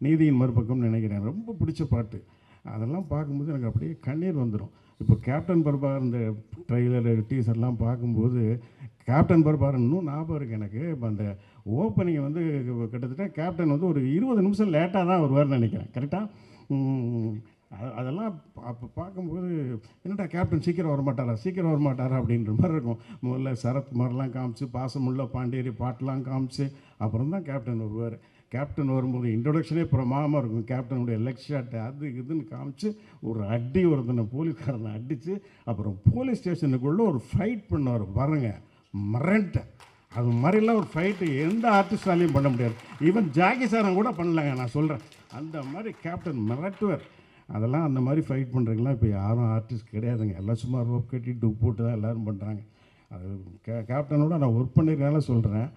நீதியின் மறுபக்கம்னு நினைக்கிறேன், ரொம்ப பிடிச்ச பாட்டு. அதெல்லாம் பார்க்கும்போது எனக்கு அப்படியே கண்ணீர் வந்துடும். இப்போ கேப்டன் பிரபாகர் இந்த ட்ரெய்லரு டீசர்லாம் பார்க்கும்போது கேப்டன் பிரபாகர் இன்னும் ஞாபகம் இருக்குது எனக்கு. இப்போ அந்த ஓப்பனிங்கை வந்து கிட்டத்தட்ட கேப்டன் வந்து ஒரு 20 நிமிஷம் லேட்டாக தான் வருவார்னு நினைக்கிறேன், கரெக்டாக. அதெல்லாம் அப்போ பார்க்கும்போது என்னடா கேப்டன் சீக்கிரம் வரமாட்டாரா அப்படின்ற மாதிரி இருக்கும். முதல்ல சரத்குமார்லாம் காமிச்சு, பாசமுள்ள பாண்டியரி பாட்டெலாம் காமிச்சு, அப்புறம் தான் கேப்டன் வருவார். கேப்டன் வரும்போது இன்ட்ரொடக்ஷனே பிரமாதமாக இருக்கும். கேப்டனுடைய லெக் ஷாட்டு அது இதுன்னு காமிச்சு ஒரு அடி, ஒருத்தனை போலீஸ்காரனை அடித்து அப்புறம் போலீஸ் ஸ்டேஷனுக்குள்ளே ஒரு ஃபைட் பண்ணுவார் பாருங்க, மரண்ட்டேன். அது மாதிரிலாம் ஒரு ஃபைட்டு எந்த ஆர்டிஸ்டாலையும் பண்ண முடியாது. ஈவன் ஜாக்கி சாரம் கூட பண்ணலாங்க, நான் சொல்கிறேன். அந்த மாதிரி கேப்டன் மிரட்டுவார். அதெல்லாம் அந்த மாதிரி ஃபைட் பண்ணுறதுக்கெலாம் இப்போ யாரும் ஆர்டிஸ்ட் கிடையாதுங்க. எல்லாம் சும்மா ரோப் கட்டி டூப் போட்டு தான் எல்லோரும் பண்ணுறாங்க. அது கேப்டனோட நான் ஒர்க் பண்ணியிருக்கனால சொல்கிறேன்.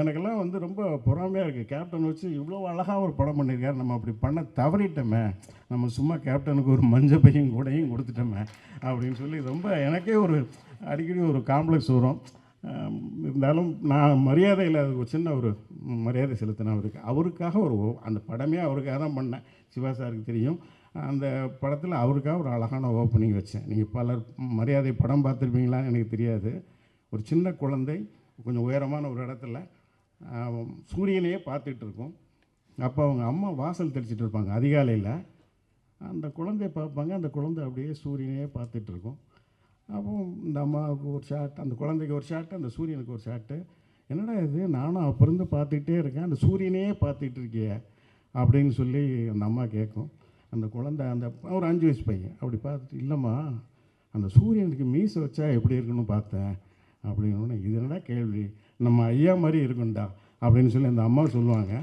எனக்கெல்லாம் வந்து ரொம்ப பொறாமையாக இருக்குது. கேப்டன் வச்சு இவ்வளோ அழகாக ஒரு படம் பண்ணியிருக்காரு, நம்ம அப்படி பண்ண தவறிட்டோமே, நம்ம சும்மா கேப்டனுக்கு ஒரு மஞ்சள் பையும் கூடையும் கொடுத்துட்டோமே அப்படின்னு சொல்லி ரொம்ப எனக்கே ஒரு அடிக்கடி ஒரு காம்ப்ளெக்ஸ் வரும். இருந்தாலும் நான் மரியாதையில் ஒரு சின்ன ஒரு மரியாதை செலுத்தினேன் அவருக்காக அந்த படமே அவருக்காக தான் பண்ணேன். சிவா சாருக்கு தெரியும். அந்த படத்தில் அவருக்காக ஒரு அழகான ஓப்பனிங் வச்சேன். நீங்கள் பலர் மரியாதை படம் பார்த்துருப்பீங்களான்னு எனக்கு தெரியாது. ஒரு சின்ன குழந்தை கொஞ்சம் உயரமான ஒரு இடத்துல சூரியனையே பார்த்துட்டு இருக்கும். அப்போ அவங்க அம்மா வாசல் தெளிச்சிட்டு இருப்பாங்க அதிகாலையில். அந்த குழந்தைய பார்ப்பாங்க, அந்த குழந்தை அப்படியே சூரியனையே பார்த்துட்டு இருக்கும். அப்போ இந்த அம்மாவுக்கு ஒரு ஷாட், அந்த குழந்தைக்கு ஒரு ஷாட்டு, அந்த சூரியனுக்கு ஒரு ஷாட்டு. என்னடா இது, நானும் அப்போ இருந்து பார்த்துக்கிட்டே இருக்கேன், அந்த சூரியனையே பார்த்துட்டு இருக்கியே அப்படின்னு சொல்லி அந்த அம்மா கேட்கும். அந்த குழந்தை அந்த ஒரு 5 வயசு பையன் அப்படி பார்த்துட்டு, இல்லைம்மா அந்த சூரியனுக்கு மீசை வச்சா எப்படி இருக்குன்னு பார்த்தேன் அப்படின்னு. இது என்னடா கேள்வி, நம்ம ஐயா மாதிரி இருக்குண்டா அப்படின்னு சொல்லி அந்த அம்மா சொல்லுவாங்க.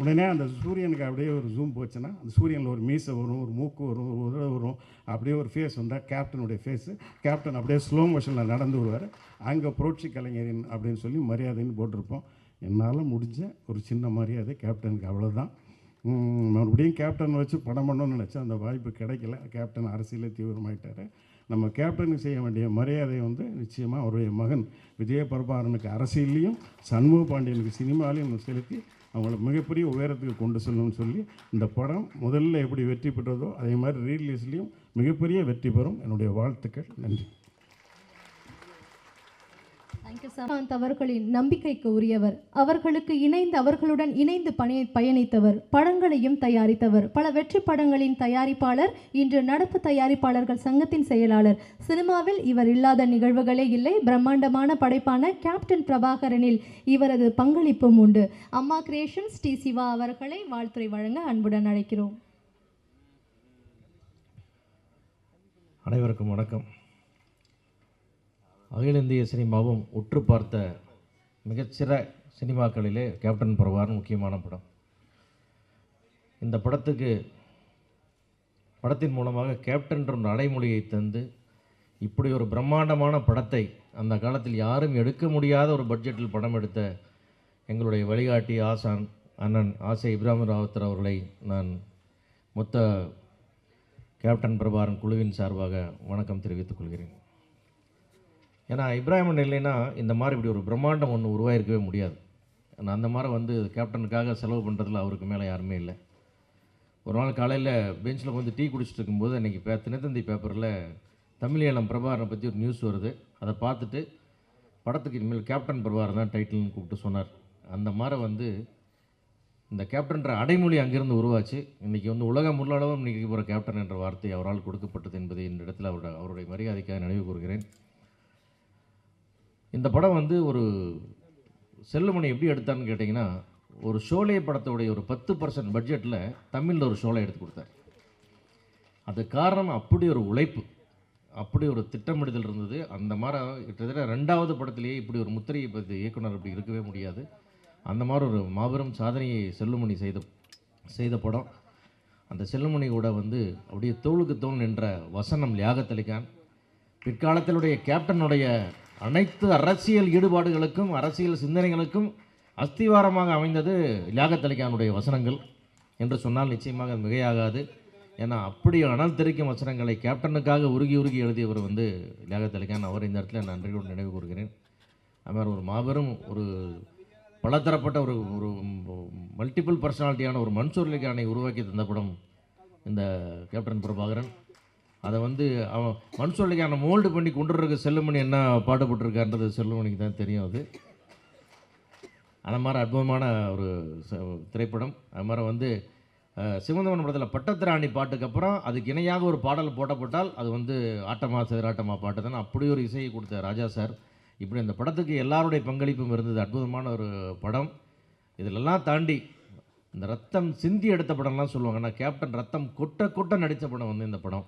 உடனே அந்த சூரியனுக்கு அப்படியே ஒரு ஜூம் போச்சுன்னா அந்த சூரியனில் ஒரு மீசை வரும், ஒரு மூக்கு வரும், ஒரு உதடு வரும், அப்படியே ஒரு ஃபேஸ் வந்தால் கேப்டனுடைய ஃபேஸு. கேப்டன் அப்படியே ஸ்லோ மோஷனில் நடந்து வருவார். அங்கே புரட்சி கலைஞரின் அப்படின்னு சொல்லி மரியாதைன்னு போட்டிருப்போம். என்னால் முடிஞ்ச ஒரு சின்ன மரியாதை கேப்டனுக்கு, அவ்வளோதான். மறுபடியும் கேப்டன் வச்சு படம் பண்ணணும்னு நினச்சா அந்த வாய்ப்பு கிடைக்கல. கேப்டன் அரசியலே தீவிரமாயிட்டார். நம்ம கேப்டனுக்கு செய்ய வேண்டிய மரியாதை வந்து நிச்சயமாக அவருடைய மகன் விஜய பிரபாகரனுக்கு அரசியல்லையும் சண்முக பாண்டியனுக்கு சினிமாலையும் செலுத்தி அவங்கள மிகப்பெரிய உயரத்துக்கு கொண்டு செல்லணும்னு சொல்லி இந்த படம் முதல்ல எப்படி வெற்றி பெற்றதோ அதே மாதிரி ரீரிலீஸ்லேயும் மிகப்பெரிய வெற்றி பெறும். என்னுடைய வாழ்த்துக்கள். நன்றி. Thank you sir. அவர்களின் நம்பிக்கைக்கு உரியவர், அவர்களுக்கு அவர்களுடன் இணைந்து பயணித்தவர், படங்களையும் தயாரித்தவர், பல வெற்றி படங்களின் தயாரிப்பாளர், இன்று நடப்பு தயாரிப்பாளர்கள் சங்கத்தின் செயலாளர். சினிமாவில் இவர் இல்லாத நிகழ்வுகளே இல்லை. பிரம்மாண்டமான படைப்பான கேப்டன் பிரபாகரனில் இவரது பங்களிப்பும் உண்டு. அம்மா கிரியேஷன்ஸ் டி. சிவா அவர்களை வாழ்த்துரை வழங்க அன்புடன் அழைக்கிறோம். அனைவருக்கும் வணக்கம். அகில இந்திய சினிமாவும் உற்று பார்த்த மிகச்சிற சினிமாக்களிலே கேப்டன் பிரபாகரன் முக்கியமான படம். இந்த படத்தின் மூலமாக கேப்டன்ற ஒரு அடைமொழியை தந்து இப்படி ஒரு பிரம்மாண்டமான படத்தை அந்த காலத்தில் யாரும் எடுக்க முடியாத ஒரு பட்ஜெட்டில் படம் எடுத்த எங்களுடைய வழிகாட்டி ஆசான் அண்ணன் ஆசை இப்ராஹிம் ராவுத்தர் அவர்களை நான் மொத்த கேப்டன் பிரபாகரன் குழுவின் சார்பாக வணக்கம் தெரிவித்துக் கொள்கிறேன். ஏன்னா இப்ராஹிம் இல்லைன்னா இந்த மாதிரி இப்படி ஒரு பிரம்மாண்டம் ஒன்று உருவாயிருக்கவே முடியாது. ஏன்னா அந்த மாதிரி வந்து கேப்டனுக்காக செலவு பண்ணுறதுல அவருக்கு மேலே யாருமே இல்லை. ஒரு நாள் காலையில் பெஞ்சில் வந்து டீ குடிச்சிட்டு இருக்கும்போது அன்றைக்கி தினத்தந்தி பேப்பரில் தமிழீழம் பிரபாகரனை பற்றி ஒரு நியூஸ் வருது. அதை பார்த்துட்டு படத்துக்கு இனிமேல் கேப்டன் பிரபாகரன் தான் டைட்டில்னு கூப்பிட்டு சொன்னார். அந்த மாதிரி வந்து இந்த கேப்டன்ற அடைமொழி அங்கிருந்து உருவாச்சு. இன்றைக்கி வந்து உலகம் உள்ளளவும் இன்றைக்கி போகிற கேப்டன் என்ற வார்த்தை அவரால் கொடுக்கப்பட்டது என்பதை இந்த இடத்துல அவருடைய மரியாதைக்காக நினைவு கூறுகிறேன். இந்த படம் வந்து ஒரு செல்லுமணி எப்படி எடுத்தான்னு கேட்டிங்கன்னா, ஒரு ஷோலே படத்தோடைய ஒரு 10% பட்ஜெட்டில் தமிழில் ஒரு ஷோலை எடுத்து கொடுத்தார். அது காரணம் அப்படி ஒரு உழைப்பு, அப்படி ஒரு திட்டமிடுதல் இருந்தது. அந்த மாதிரி கிட்டத்தட்ட 2வது படத்திலேயே இப்படி ஒரு முத்திரையை பற்றி இயக்குனர் அப்படி இருக்கவே முடியாது. அந்த மாதிரி ஒரு மாபெரும் சாதனையை செல்லுமணி செய்த படம். அந்த செல்லுமணி கூட வந்து அப்படியே தோளுக்கு தோல் நின்ற வசனம் லியாகத் அலிகான். பிற்காலத்தினுடைய கேப்டனுடைய அனைத்து அரசியல் ஈடுபாடுகளுக்கும் அரசியல் சிந்தனைகளுக்கும் அஸ்திவாரமாக அமைந்தது லியாகத் அலிகானுடைய வசனங்கள் என்று சொன்னால் நிச்சயமாக மிகையாகாது. ஏன்னா அப்படி அனல் தெரிக்கும் வசனங்களை கேப்டனுக்காக உருகி எழுதியவர் வந்து லியாகத் அலிகான். அவர் இந்த இடத்துல நன்றியோடு நினைவு கூறுகிறேன். அது மாதிரி ஒரு மாபெரும் ஒரு பலதரப்பட்ட ஒரு ஒரு மல்டிபிள் பர்சனாலிட்டியான ஒரு மன்சூர் அலிகானை உருவாக்கி தந்த படம் இந்த கேப்டன் பிரபாகரன். அதை வந்து அவன் மன்சூர் அலிகானை மோல்டு பண்ணி கொண்டு இருக்க செல்லுமணி என்ன பாடுபட்டிருக்கான்றது செல்லுமணிக்கு தான் தெரியும். அது மாதிரி அற்புதமான ஒரு திரைப்படம். அது மாதிரி வந்து சிவந்தவன் படத்தில் பட்டத்திராணி பாட்டுக்கு அப்புறம் அதுக்கு இணையாக ஒரு பாடல் போட்டப்பட்டால் அது வந்து ஆட்டமா சேராட்டமா பாட்டு தானே. அப்படி ஒரு இசையை கொடுத்த ராஜா சார். இப்படி இந்த படத்துக்கு எல்லாருடைய பங்களிப்பும் இருந்தது. அற்புதமான ஒரு படம். இதிலெல்லாம் தாண்டி இந்த ரத்தம் சிந்தி எடுத்த படம்லாம் சொல்லுவாங்க. ஆனால் கேப்டன் ரத்தம் கொட்ட கொட்ட நடித்த படம் வந்து இந்த படம்.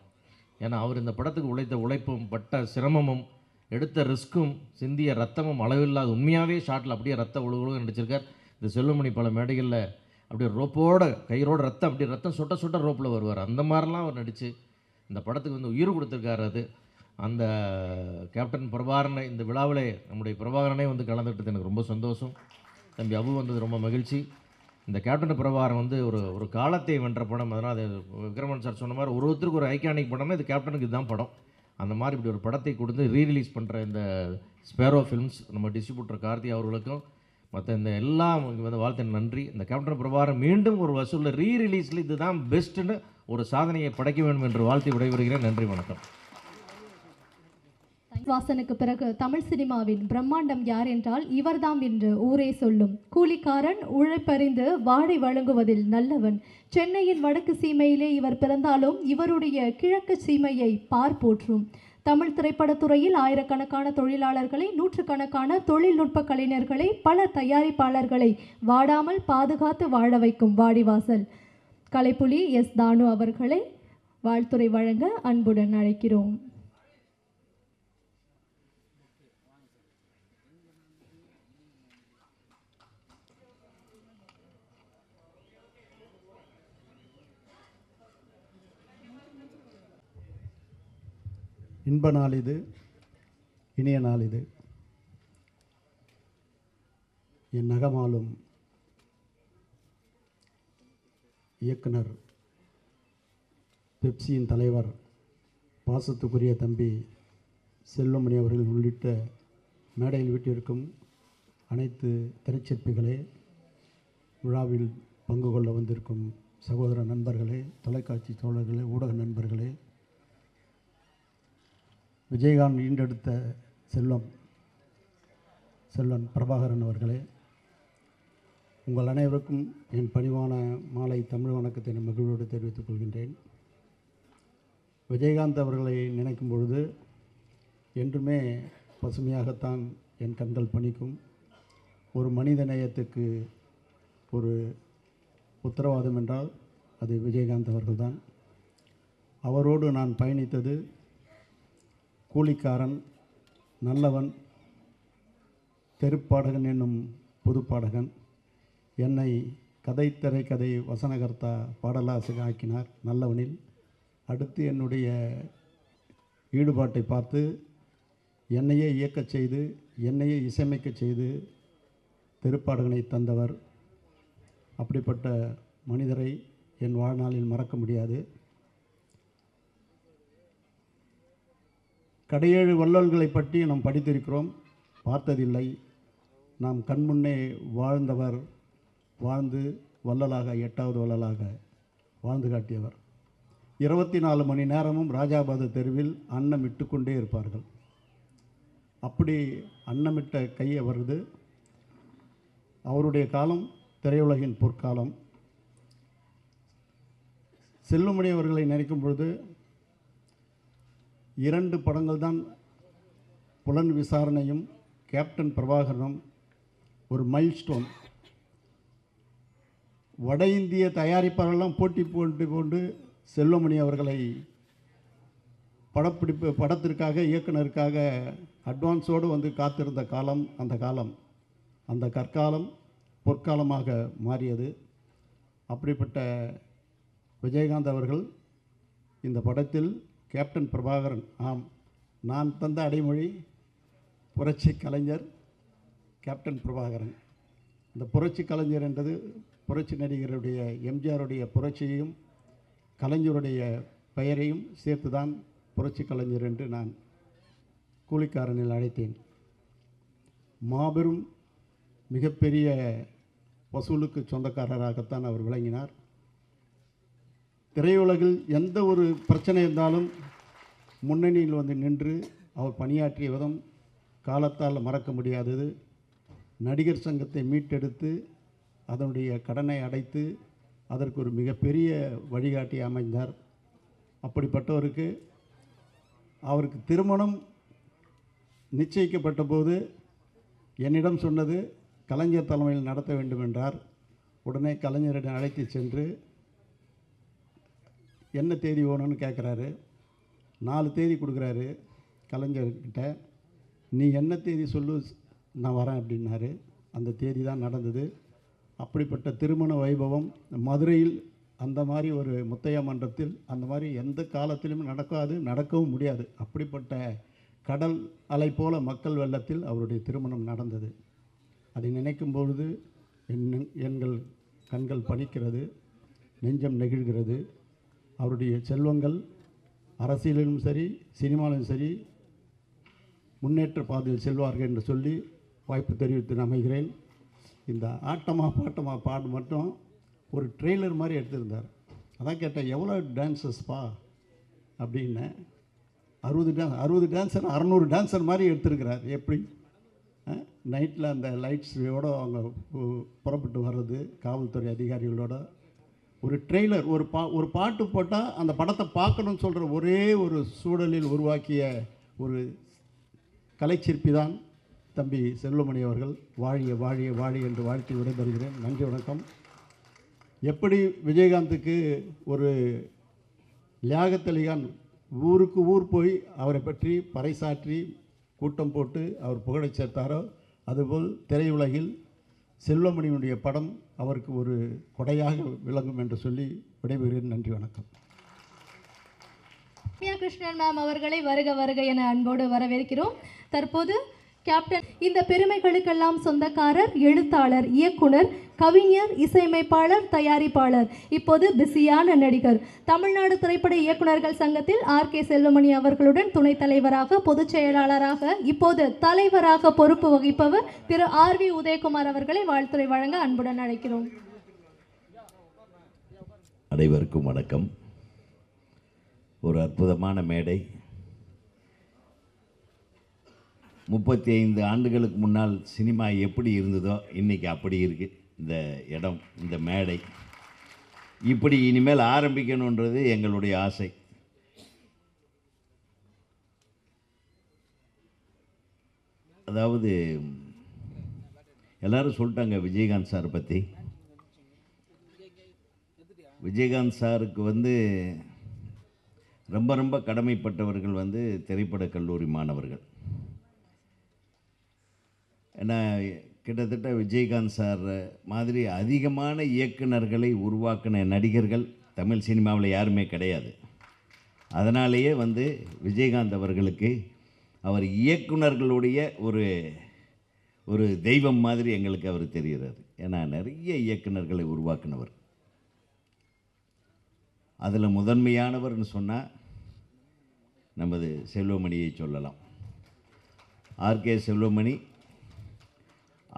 ஏன்னா அவர் இந்த படத்துக்கு உழைத்த உழைப்பும் பட்ட சிரமமும் எடுத்த ரிஸ்க்கும் சிந்திய ரத்தமும் அளவில்லாத உண்மையாகவே ஷாட்டில் அப்படியே ரத்த ஒழுகு நடிச்சிருக்கார். இந்த செல்லுமணி பல மேடைகளில் அப்படியே ரோப்போட கயிறோட ரத்தம் அப்படியே ரத்தம் சொட்ட சொட்ட ரோப்பில் வருவார். அந்த மாதிரிலாம் அவர் நடித்து இந்த படத்துக்கு வந்து உயிர் கொடுத்துருக்காரு. அது அந்த கேப்டன் பிரபாகரனை இந்த விழாவிலே நம்முடைய பிரபாகரனே வந்து கலந்துக்கிட்டது எனக்கு ரொம்ப சந்தோஷம். தம்பி அபு வந்தது ரொம்ப மகிழ்ச்சி. இந்த கேப்டன் பிரபாகரன் வந்து ஒரு காலத்தை வென்ற படம். அதனால் அது விக்ரமன் சார் சொன்ன மாதிரி ஒருத்தருக்கு ஒரு ஐகானிக் படம்னா இது கேப்டனுக்கு இதுதான் படம். அந்த மாதிரி இப்படி ஒரு படத்தை கொடுத்து ரீரிலீஸ் பண்ணுற இந்த ஸ்பேரோ ஃபிலிம்ஸ் நம்ம டிஸ்ட்ரிபியூட்டர் கார்த்தி அவர்களுக்கும் மற்ற இந்த எல்லாம் வந்து வாழ்த்து நன்றி. இந்த கேப்டன் பிரபாகரன் மீண்டும் ஒரு வசூலில் ரீரிலீஸில் இதுதான் பெஸ்ட்டுன்னு ஒரு சாதனையை படைக்க வேண்டும் என்று வாழ்த்தி விடைபெறுகிறேன். நன்றி, வணக்கம். வாசனுக்கு பிறகு தமிழ் சினிமாவின் பிரம்மாண்டம் யார் என்றால் இவர்தாம் என்று ஊரே சொல்லும். கூலிக்காரன், உழைப்பறிந்து வாடை வழங்குவதில் நல்லவன். சென்னையின் வடக்கு சீமையிலே இவர் பிறந்தாலும் இவருடைய கிழக்கு சீமையை போற்றும். தமிழ் திரைப்படத்துறையில் ஆயிரக்கணக்கான தொழிலாளர்களை, நூற்றுக்கணக்கான தொழில்நுட்ப கலைஞர்களை, பல தயாரிப்பாளர்களை வாடாமல் பாதுகாத்து வாழ வைக்கும் வாடிவாசல். கலைப்புலி எஸ் தானு அவர்களை வாழ்த்துரை வழங்க அன்புடன் அழைக்கிறோம். இன்ப நாள் இது, இனிய நாள் இது. என் நகமாலும் இயக்குனர், பெப்சியின் தலைவர், பாசத்துக்குரிய தம்பி செல்வமணி அவர்கள் உள்ளிட்ட மேடையில் வீட்டிற்கும் அனைத்து திரைச்சிற்பிகளே, விழாவில் பங்கு கொள்ள வந்திருக்கும் சகோதர நண்பர்களே, தொலைக்காட்சி தோழர்களே, ஊடக நண்பர்களே, விஜயகாந்த் ஈண்டெடுத்த செல்வன் பிரபாகரன் அவர்களே, உங்கள் அனைவருக்கும் என் பணிவான மாலை தமிழ் வணக்கத்தை நான் மகிழ்வோடு தெரிவித்துக் கொள்கின்றேன். விஜயகாந்த் அவர்களை நினைக்கும் பொழுது என்றுமே பசுமையாகத்தான் என் கண்கள் பணிக்கும். ஒரு மனித நேயத்துக்கு ஒரு உத்தரவாதம் என்றால் அது விஜயகாந்த் அவர்கள்தான். அவரோடு நான் பயணித்தது கூலிக்காரன், நல்லவன், தெருப்பாடகன் என்னும் புதுப்பாடகன். என்னை திரைக்கதை வசனகர்த்தா பாடலாசிரியர் ஆக்கினார் நல்லவனில். அடுத்து என்னுடைய ஈடுபாட்டை பார்த்து என்னையே இயக்கச் செய்து, என்னையே இசையமைக்கச் செய்து தெருப்பாடகனை தந்தவர். அப்படிப்பட்ட மனிதரை என் வாழ்நாளில் மறக்க முடியாது. கடையேழு வள்ளல்களை பற்றி நாம் படித்திருக்கிறோம், பார்த்ததில்லை. நாம் கண்முன்னே வாழ்ந்தவர், வாழ்ந்து வள்ளலாக 8வது வள்ளலாக வாழ்ந்து காட்டியவர். 24 மணி நேரமும் ராஜாபாத தெருவில் அன்னமிட்டு கொண்டே இருப்பார்கள். அப்படி அன்னமிட்ட கை அவரது. அவருடைய காலம் திரையுலகின் பொற்காலம். செல்லுமணி அவர்களை நினைக்கும் பொழுது 2 படங்கள் தான் புலன் விசாரணையும் கேப்டன் பிரபாகரனும் ஒரு மைல்ஸ்டோன். வட இந்திய தயாரிப்பாளர்களெல்லாம் போட்டி போட்டு செல்வமணி அவர்களை படத்திற்காக இயக்குனருக்காக அட்வான்ஸோடு வந்து காத்திருந்த காலம் அந்த கற்காலம் பொற்காலமாக மாறியது. அப்படிப்பட்ட விஜயகாந்த் அவர்கள் இந்த படத்தில் கேப்டன் பிரபாகரன், ஆம், நான் தந்த அடைமொழி புரட்சி கலைஞர் கேப்டன் பிரபாகரன். இந்த புரட்சி கலைஞர் என்றது புரட்சி நடிகருடைய எம்ஜிஆருடைய புரட்சியையும் கலைஞருடைய பெயரையும் சேர்த்து தான் புரட்சி கலைஞர் என்று நான் கூலிக்காரனில் அழைத்தேன். மாபெரும் மிகப்பெரிய வசூலுக்கு சொந்தக்காரராகத்தான் அவர் விளங்கினார். திரையுலகில் எந்த ஒரு பிரச்சனை இருந்தாலும் முன்னணியில் வந்து நின்று அவர் பணியாற்றிய விதம் காலத்தால் மறக்க முடியாதது. நடிகர் சங்கத்தை மீட்டெடுத்து அதனுடைய கடனை அடைத்து அதற்கு ஒரு மிகப்பெரிய வழிகாட்டி அமைந்தார். அப்படிப்பட்டவருக்கு அவருக்கு திருமணம் நிச்சயிக்கப்பட்ட போது என்னிடம் சொன்னது கலைஞர் தலைமையில் நடத்த வேண்டும் என்றார். உடனே கலைஞரிடம் அழைத்து சென்று என்ன தேதி வேணும்னு கேட்குறாரு. 4 தேதி கொடுக்குறாரு கலைஞர்கிட்ட. நீ என்ன தேதி சொல்லு, நான் வரேன் அப்படின்னாரு. அந்த தேதி தான் நடந்தது. அப்படிப்பட்ட திருமண வைபவம் மதுரையில் அந்த மாதிரி ஒரு முத்தையா மன்றத்தில் அந்த மாதிரி எந்த காலத்திலும் நடக்காது, நடக்கவும் முடியாது. அப்படிப்பட்ட கடல் அலை போல மக்கள் வெள்ளத்தில் அவருடைய திருமணம் நடந்தது. அதை நினைக்கும் பொழுது எங்கள் கண்கள் பனிக்கிறது, நெஞ்சம் நெகிழ்கிறது. அவருடைய செல்வங்கள் அரசியலிலும் சரி சினிமாவிலும் சரி முன்னேற்ற பாதையில் செல்வார்கள் என்று சொல்லி வாய்ப்பு தெரிவித்து அமைகிறேன். இந்த ஆட்டமா பாட்டமா பாடு மட்டும் ஒரு ட்ரெய்லர் மாதிரி எடுத்திருந்தார். அதான் கேட்டேன், எவ்வளோ டான்ஸஸ்ப்பா அப்படின்னு. 60 டான்ஸர் 600 டான்ஸர் மாதிரி எடுத்திருக்கிறார். எப்படி நைட்டில் அந்த லைட்ஸோடு அவங்க புறப்பட்டு வர்றது, காவல்துறை அதிகாரிகளோட ஒரு ட்ரெய்லர், ஒரு பாட்டு போட்டால் அந்த படத்தை பார்க்கணும்னு சொல்கிற ஒரே ஒரு சூழலில் உருவாக்கிய ஒரு கலைச்சிற்பி தான் தம்பி செல்வமணி அவர்கள். வாழிய வாழிய வாழி என்று வாழ்த்தி விடைபெறுகிறேன். நன்றி, வணக்கம். எப்படி விஜயகாந்துக்கு ஒரு லியாகத் ஊருக்கு ஊர் போய் அவரை பற்றி பறைசாற்றி கூட்டம் போட்டு அவர் புகழை சேர்த்தாரோ, அதுபோல் திரையுலகில் செல்வமணியுடைய படம் அவருக்கு ஒரு கொடையாக விளங்கும் என்று சொல்லி விடைபெறுகிறேன். நன்றி, வணக்கம். ரம்யா கிருஷ்ணன் மேம் அவர்களை வருக வருக என அன்போடு வரவேற்கிறோம். தற்போது கேப்டன் இந்த பெருமைகளுக்கெல்லாம் சொந்தக்காரர், எழுத்தாளர், இயக்குனர், கவிஞர், இசையமைப்பாளர், தயாரிப்பாளர், இப்போது பிஸியான நடிகர், தமிழ்நாடு திரைப்பட இயக்குநர்கள் சங்கத்தில் ஆர்.கே. செல்வமணி அவர்களுடன் துணைத் தலைவராக, பொதுச் செயலாளராக, இப்போது தலைவராக பொறுப்பு வகிப்பவர் திரு ஆர்.வி. உதயகுமார் அவர்களை வாழ்த்துரை வழங்க அன்புடன் அழைக்கிறோம். அனைவருக்கும் வணக்கம். ஒரு அற்புதமான மேடை. 35 ஆண்டுகளுக்கு முன்னால் சினிமா எப்படி இருந்ததோ இன்றைக்கி அப்படி இருக்குது இந்த இடம், இந்த மேடை. இப்படி இனிமேல் ஆரம்பிக்கணுன்றது எங்களுடைய ஆசை. அதாவது எல்லாரும் சொல்லிட்டாங்க விஜயகாந்த் சார் பற்றி. விஜயகாந்த் சாருக்கு ரொம்ப ரொம்ப கடமைப்பட்டவர்கள் திரைப்படக் கல்லூரி மாணவர்கள். ஏன்னா கிட்டத்தட்ட விஜயகாந்த் சார் மாதிரி அதிகமான இயக்குனர்களை உருவாக்கின நடிகர்கள் தமிழ் சினிமாவில் யாருமே கிடையாது. அதனாலேயே விஜயகாந்த் அவர்களுக்கு அவர் இயக்குனர்களுடைய ஒரு தெய்வம் மாதிரி எங்களுக்கு அவர் தெரிகிறார். ஏன்னா நிறைய இயக்குனர்களை உருவாக்கினவர். அதில் முதன்மையானவர்னு சொன்னால் நமது செல்வமணியை சொல்லலாம். ஆர்.கே. செல்வமணி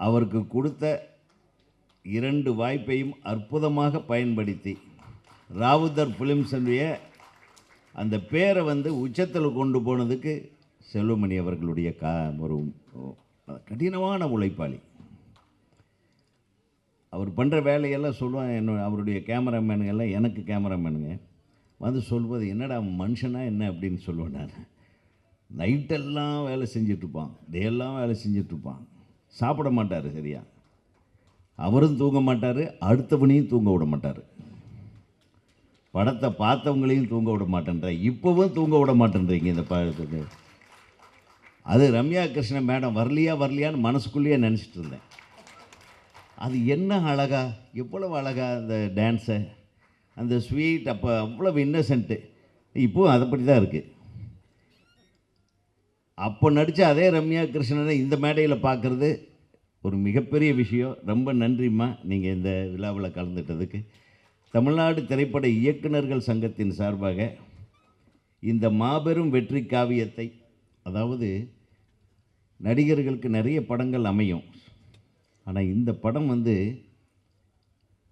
அவருக்கு கொடுத்த 2 வாய்ப்பையும் அற்புதமாக பயன்படுத்தி ராவுத்தர் ஃபிலிம்ஸுடைய அந்த பேரை உச்சத்தில் கொண்டு போனதுக்கு செல்வமணி அவர்களுடைய ஒரு கடினமான உழைப்பாளி. அவர் பண்ணுற வேலையெல்லாம் சொல்லுவாங்க. அவருடைய கேமராமேனுங்கெல்லாம் எனக்கு கேமராமேனுங்க சொல்வது, என்னடா மனுஷனா என்ன அப்படின்னு சொல்லுவேன் நான். நைட்டெல்லாம் வேலை செஞ்சிட்ருப்பான், டேயெல்லாம் வேலை செஞ்சிட்ருப்பான், சாப்பிட மாட்டார் சரியா. அவரும் தூங்க மாட்டார், அடுத்தவனையும் தூங்க விட மாட்டார். படத்தை பார்த்தவங்களையும் தூங்க விட மாட்டேன்ற, இப்போவும் தூங்க விட மாட்டேன்றீங்க இந்த படத்துக்கு. அது ரம்யா கிருஷ்ணன் மேடம் வரலையான்னு மனசுக்குள்ளேயே நினச்சிட்டு இருந்தேன். அது என்ன அழகா, எவ்வளவு அழகா அந்த டான்ஸை, அந்த ஸ்வீட், அப்போ அவ்வளவு இன்னசென்ட்டு. இப்போவும் அதை பற்றி தான் இருக்குது. அப்போ நடித்த அதே ரம்யா கிருஷ்ணனை இந்த மேடையில் பார்க்குறது ஒரு மிகப்பெரிய விஷயம். ரொம்ப நன்றிம்மா நீங்கள் இந்த விழாவில் கலந்துட்டதுக்கு. தமிழ்நாடு திரைப்பட இயக்குனர்கள் சங்கத்தின் சார்பாக இந்த மாபெரும் வெற்றி காவியத்தை, அதாவது நடிகர்களுக்கு நிறைய படங்கள் அமையும். ஆனால் இந்த படம் வந்து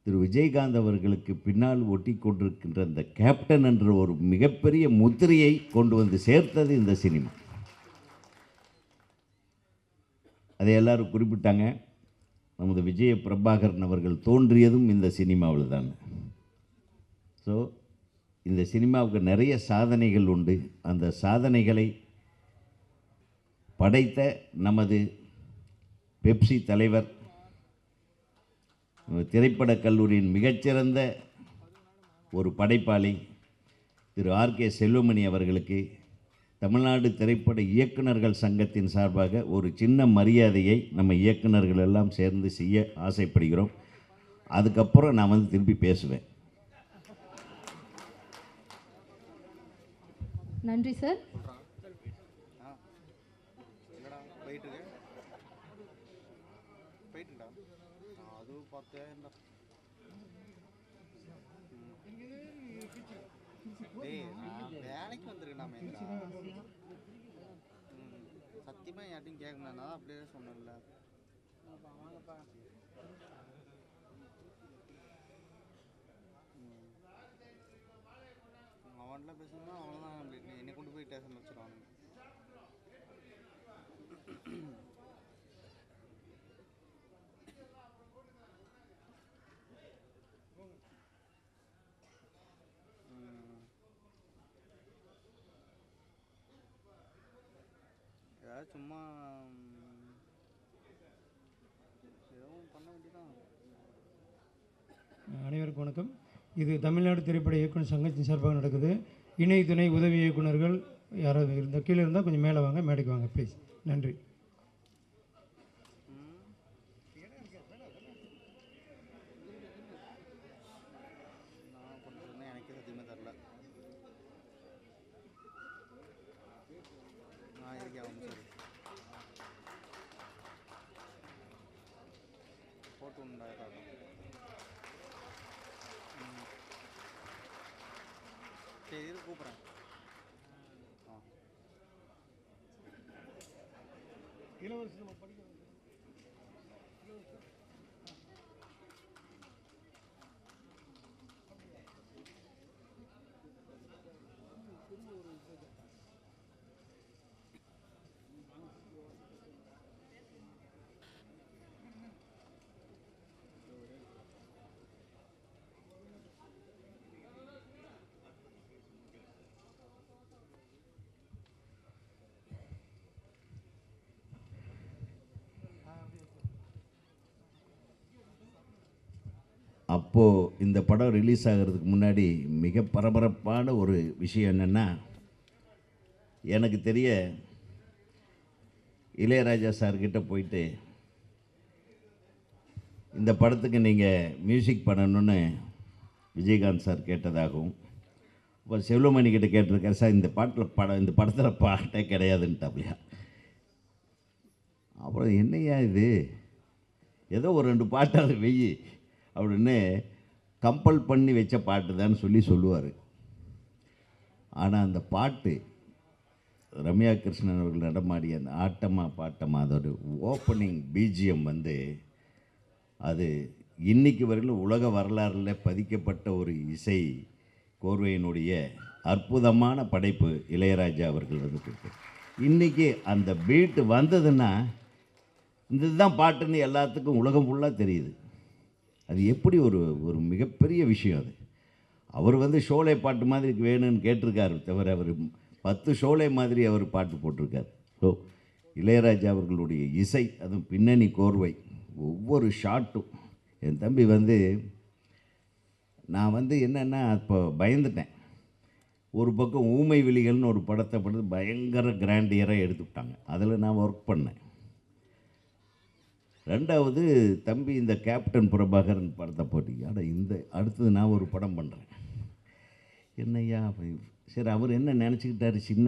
திரு விஜயகாந்த் அவர்களுக்கு பின்னால் ஒட்டி கொண்டிருக்கின்ற இந்த கேப்டன் என்ற ஒரு மிகப்பெரிய முத்திரையை கொண்டு வந்து சேர்த்தது இந்த சினிமா. அதை எல்லாரும் குறிப்பிட்டாங்க. நமது விஜய பிரபாகரன் அவர்கள் தோன்றியதும் இந்த சினிமாவில் தான். ஸோ இந்த சினிமாவுக்கு நிறைய சாதனைகள் உண்டு. அந்த சாதனைகளை படைத்த நமது பெப்சி தலைவர், திரைப்படக் கல்லூரியின் மிகச்சிறந்த ஒரு படைப்பாளி திரு ஆர்கே செல்வமணி அவர்களுக்கு தமிழ்நாடு திரைப்பட இயக்குநர்கள் சங்கத்தின் சார்பாக ஒரு சின்ன மரியாதையை நம்ம இயக்குநர்கள் எல்லாம் சேர்ந்து செய்ய ஆசைப்படுகிறோம். அதுக்கப்புறம் நான் வந்து திருப்பி பேசுவேன். நன்றி சார். வேலைக்கு வந்துருக்கேன் சத்தியமாக யார்ட்டையும் கேட்க முடியாது. நான் அப்படியே சொன்னேன்ல. அவன்லாம் பேசணும்னா அவன்லாம் என்னை கொண்டு போய் ஸ்டேஷன் வச்சுருவாங்க. ஏதாவது சும்மா எதுவும் பண்ண வேண்டியதான். அனைவருக்கும் வணக்கம். இது தமிழ்நாடு திரைப்பட இயக்குனர் சங்கத்தின் சார்பாக நடக்குது. இணை துணை உதவி இயக்குனர்கள் யாராவது இருந்தால் கீழே இருந்தால் கொஞ்சம் மேலே வாங்க, மேடைக்கு வாங்க ப்ளீஸ். நன்றி. நான் பண்ணுறதுன்னா எனக்கே சத்தியமாக தரல. நான் இருக்கேன் சரி போட்டு உண்டாயிரம். சரி இது கூப்பிட்றேன். இளவரசி படிக்க அப்போது இந்த படம் ரிலீஸ் ஆகிறதுக்கு முன்னாடி மிக பரபரப்பான ஒரு விஷயம் என்னென்னா, எனக்கு தெரிய இளையராஜா சார்கிட்ட போயிட்டு இந்த படத்துக்கு நீங்கள் மியூசிக் பண்ணணுன்னு விஜயகாந்த் சார் கேட்டதாகவும், இப்போ செல்வமணி கிட்ட கேட்டிருக்காரு, சார் இந்த படத்தில் பாட்டே கிடையாதுன்ட்டாப்லையா. அப்புறம் என்னையா இது, ஏதோ ஒரு 2 பாட்டாவது வெய்யி அப்படின்னு கம்பல் பண்ணி வச்ச பாட்டு தான் சொல்லுவார். ஆனால் அந்த பாட்டு ரம்யா கிருஷ்ணன் அவர்கள் நடமாடிய அந்த ஆட்டமா பாட்டமா அதோட ஓப்பனிங் பிஜிஎம் வந்து அது இன்னைக்கு வரையிலும் உலக வரலாறில் பதிக்கப்பட்ட ஒரு இசை கோர்வையினுடைய அற்புதமான படைப்பு இளையராஜா அவர்கள் வந்து கொடுத்தார். இன்றைக்கி அந்த பீட்டு வந்ததுன்னா இதுதான் பாட்டுன்னு எல்லாத்துக்கும் உலகம் ஃபுல்லாக தெரியுது. அது எப்படி ஒரு மிகப்பெரிய விஷயம் அது. அவர் வந்து ஷோலே பாட்டு மாதிரி வேணும்னு கேட்டிருக்காரு தவிர அவர் 10 ஷோலே மாதிரி அவர் பாட்டு போட்டிருக்கார். ஸோ இளையராஜா அவர்களுடைய இசை, அதுவும் பின்னணி கோர்வை, ஒவ்வொரு ஷாட்டும். என் தம்பி வந்து நான் வந்து என்னென்னா இப்போ பயந்துட்டேன். ஒரு பக்கம் ஊமை விழிகள்னு ஒரு படத்தை படுத்து பயங்கர கிராண்டியராக எடுத்துக்கிட்டாங்க. அதில் நான் ஒர்க் பண்ணேன். 2வது தம்பி இந்த கேப்டன் பிரபாகரன் படத்தை போட்டிங்க. ஆனால் இந்த அடுத்தது நான் ஒரு படம் பண்ணுறேன். என்னையா சரி, அவர் என்ன நினச்சிக்கிட்டாரு, சின்ன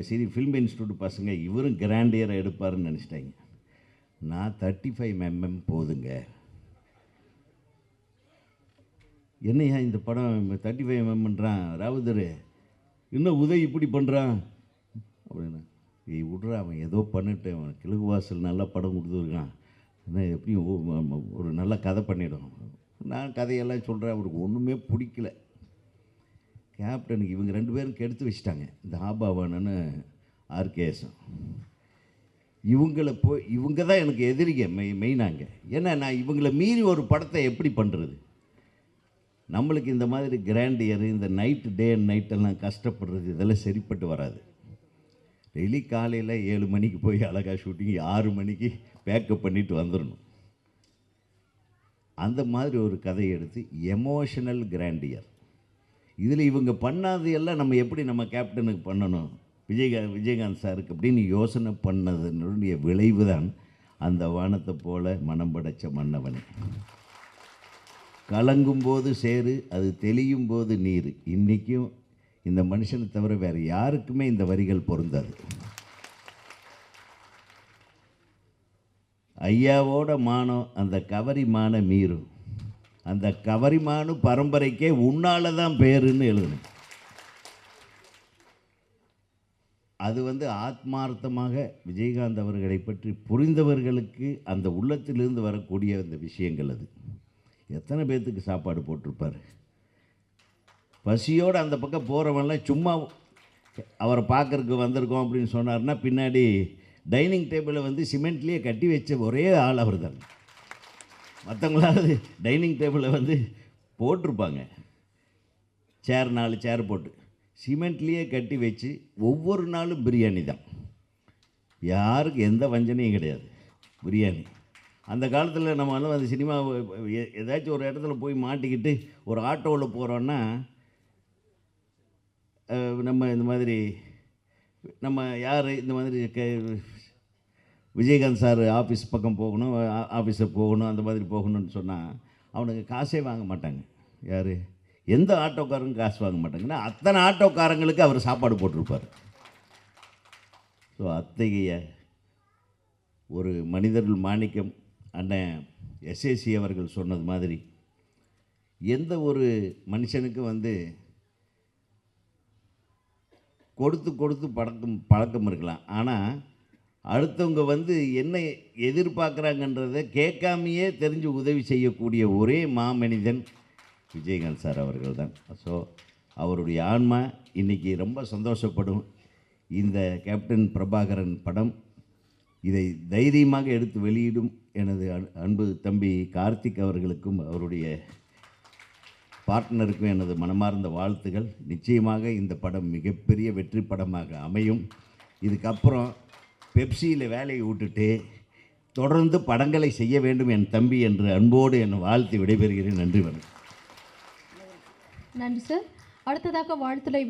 சரி ஃபில்ம் இன்ஸ்டியூட் பசங்க இவரும் கிராண்டியராக எடுப்பாருன்னு நினச்சிட்டாங்க. நான் 35mm போதுங்க. என்னையா இந்த படம் 35mmன்றான் ராவுதர், இன்னும் உதவி இப்படி பண்ணுறான் அப்படின்னா, விட்ற அவன் ஏதோ பண்ணிட்டு அவன் கிழக்கு வாசல் நல்ல படம் கொடுத்துருக்கான், ஆனால் எப்படியும் ஒரு நல்ல கதை பண்ணிடும். நான் கதையெல்லாம் சொல்கிறேன், அவருக்கு ஒன்றுமே பிடிக்கல. கேப்டனுக்கு இவங்க 2 பேரும் கெடுத்து வச்சுட்டாங்க, இந்த ஆபாவானன்னு ஆர்கேஎஸும். இவங்க தான் எனக்கு எதிரிங்க மெயினாங்க. ஏன்னா நான் இவங்களை மீறி ஒரு படத்தை எப்படி பண்ணுறது? நம்மளுக்கு இந்த மாதிரி கிராண்டியர், இந்த நைட்டு டே அண்ட் நைட்டெல்லாம் கஷ்டப்படுறது இதெல்லாம் சரிப்பட்டு வராது. டெய்லி காலையில் 7 மணிக்கு போய் அழகாக ஷூட்டிங் 6 மணிக்கு பேக்கப் பண்ணிவிட்டு வந்துடணும். அந்த மாதிரி ஒரு கதையை எடுத்து எமோஷனல் கிராண்டியர். இதில் இவங்க பண்ணாது எல்லாம் நம்ம எப்படி நம்ம கேப்டனுக்கு பண்ணணும், விஜயகாந்த் சாருக்கு அப்படின்னு யோசனை பண்ணதனுடைய விளைவு தான் அந்த வானத்தை போல மனம் படைச்ச மன்னவன். கலங்கும்போது சேரு, அது தெளியும் போது நீர். இன்றைக்கும் இந்த மனுஷனை தவிர வேறு யாருக்குமே இந்த வரிகள் பொருந்தாது. ஐயாவோட மானம் அந்த கவரிமான மீறும், அந்த கவரிமானு பரம்பரைக்கே உன்னால தான் பேருன்னு எழுதணும். அது ஆத்மார்த்தமாக விஜயகாந்த் அவர்களை பற்றி புரிந்தவர்களுக்கு அந்த உள்ளத்திலிருந்து வரக்கூடிய அந்த விஷயங்கள். அது எத்தனை பேர்த்துக்கு சாப்பாடு போட்டிருப்பார். பசியோடு அந்த பக்கம் போகிறவன்லாம் சும்மா அவரை பார்க்கறதுக்கு வந்திருக்கோம் அப்படின்னு சொன்னார்னா பின்னாடி டைனிங் டேபிளை சிமெண்ட்லேயே கட்டி வச்ச ஒரே ஆள் அவர் தான். மற்றவங்களாவது டைனிங் டேபிளை போட்டிருப்பாங்க, சேர் 4 சேர் போட்டு சிமெண்ட்லேயே கட்டி வச்சு ஒவ்வொரு நாளும் பிரியாணி தான். யாருக்கு எந்த வஞ்சனையும் கிடையாது, பிரியாணி. அந்த காலத்தில் நம்ம அந்த சினிமா ஏதாச்சும் ஒரு இடத்துல போய் மாட்டிக்கிட்டு ஒரு ஆட்டோவில் போகிறோன்னா நம்ம இந்த மாதிரி நம்ம யார் இந்த மாதிரி விஜயகாந்த் சார் ஆஃபீஸ் பக்கம் போகணும், ஆஃபீஸுக்கு போகணும், அந்த மாதிரி போகணும்னு சொன்னால் அவனுக்கு காசே வாங்க மாட்டாங்க. யார் எந்த ஆட்டோக்காரங்க காசு வாங்க மாட்டாங்கன்னா அத்தனை ஆட்டோக்காரங்களுக்கு அவர் சாப்பாடு போட்டிருப்பார். ஸோ அத்தகைய ஒரு மனிதர்கள் மாணிக்கம் அண்ணன் எஸ்ஏசி அவர்கள் சொன்னது மாதிரி எந்த ஒரு மனுஷனுக்கும் கொடுத்து பழக்கம் இருக்கலாம், ஆனால் அடுத்தவங்க என்ன எதிர்பார்க்குறாங்கன்றதை கேட்காமையே தெரிஞ்சு உதவி செய்யக்கூடிய ஒரே மாமனிதன் விஜயகாந்த் சார் அவர்கள் தான். ஸோ அவருடைய ஆன்மா இன்றைக்கி ரொம்ப சந்தோஷப்படும். இந்த கேப்டன் பிரபாகரன் படம் இதை தைரியமாக எடுத்து வெளியிடும் எனது அன்பு தம்பி கார்த்திக் அவர்களுக்கும் அவருடைய பார்ட்னருக்கும் எனது மனமார்ந்த வாழ்த்துகள். நிச்சயமாக இந்த படம் மிகப்பெரிய வெற்றி படமாக அமையும். இதுக்கப்புறம் பெப்சியில் வேலையை விட்டுட்டு தொடர்ந்து படங்களை செய்ய வேண்டும் என் தம்பி என்று அன்போடு என்னை வாழ்த்து விடைபெறுகிறேன். நன்றி வணக்கம். நன்றி சார். அடுத்ததாக வாழ்த்துறை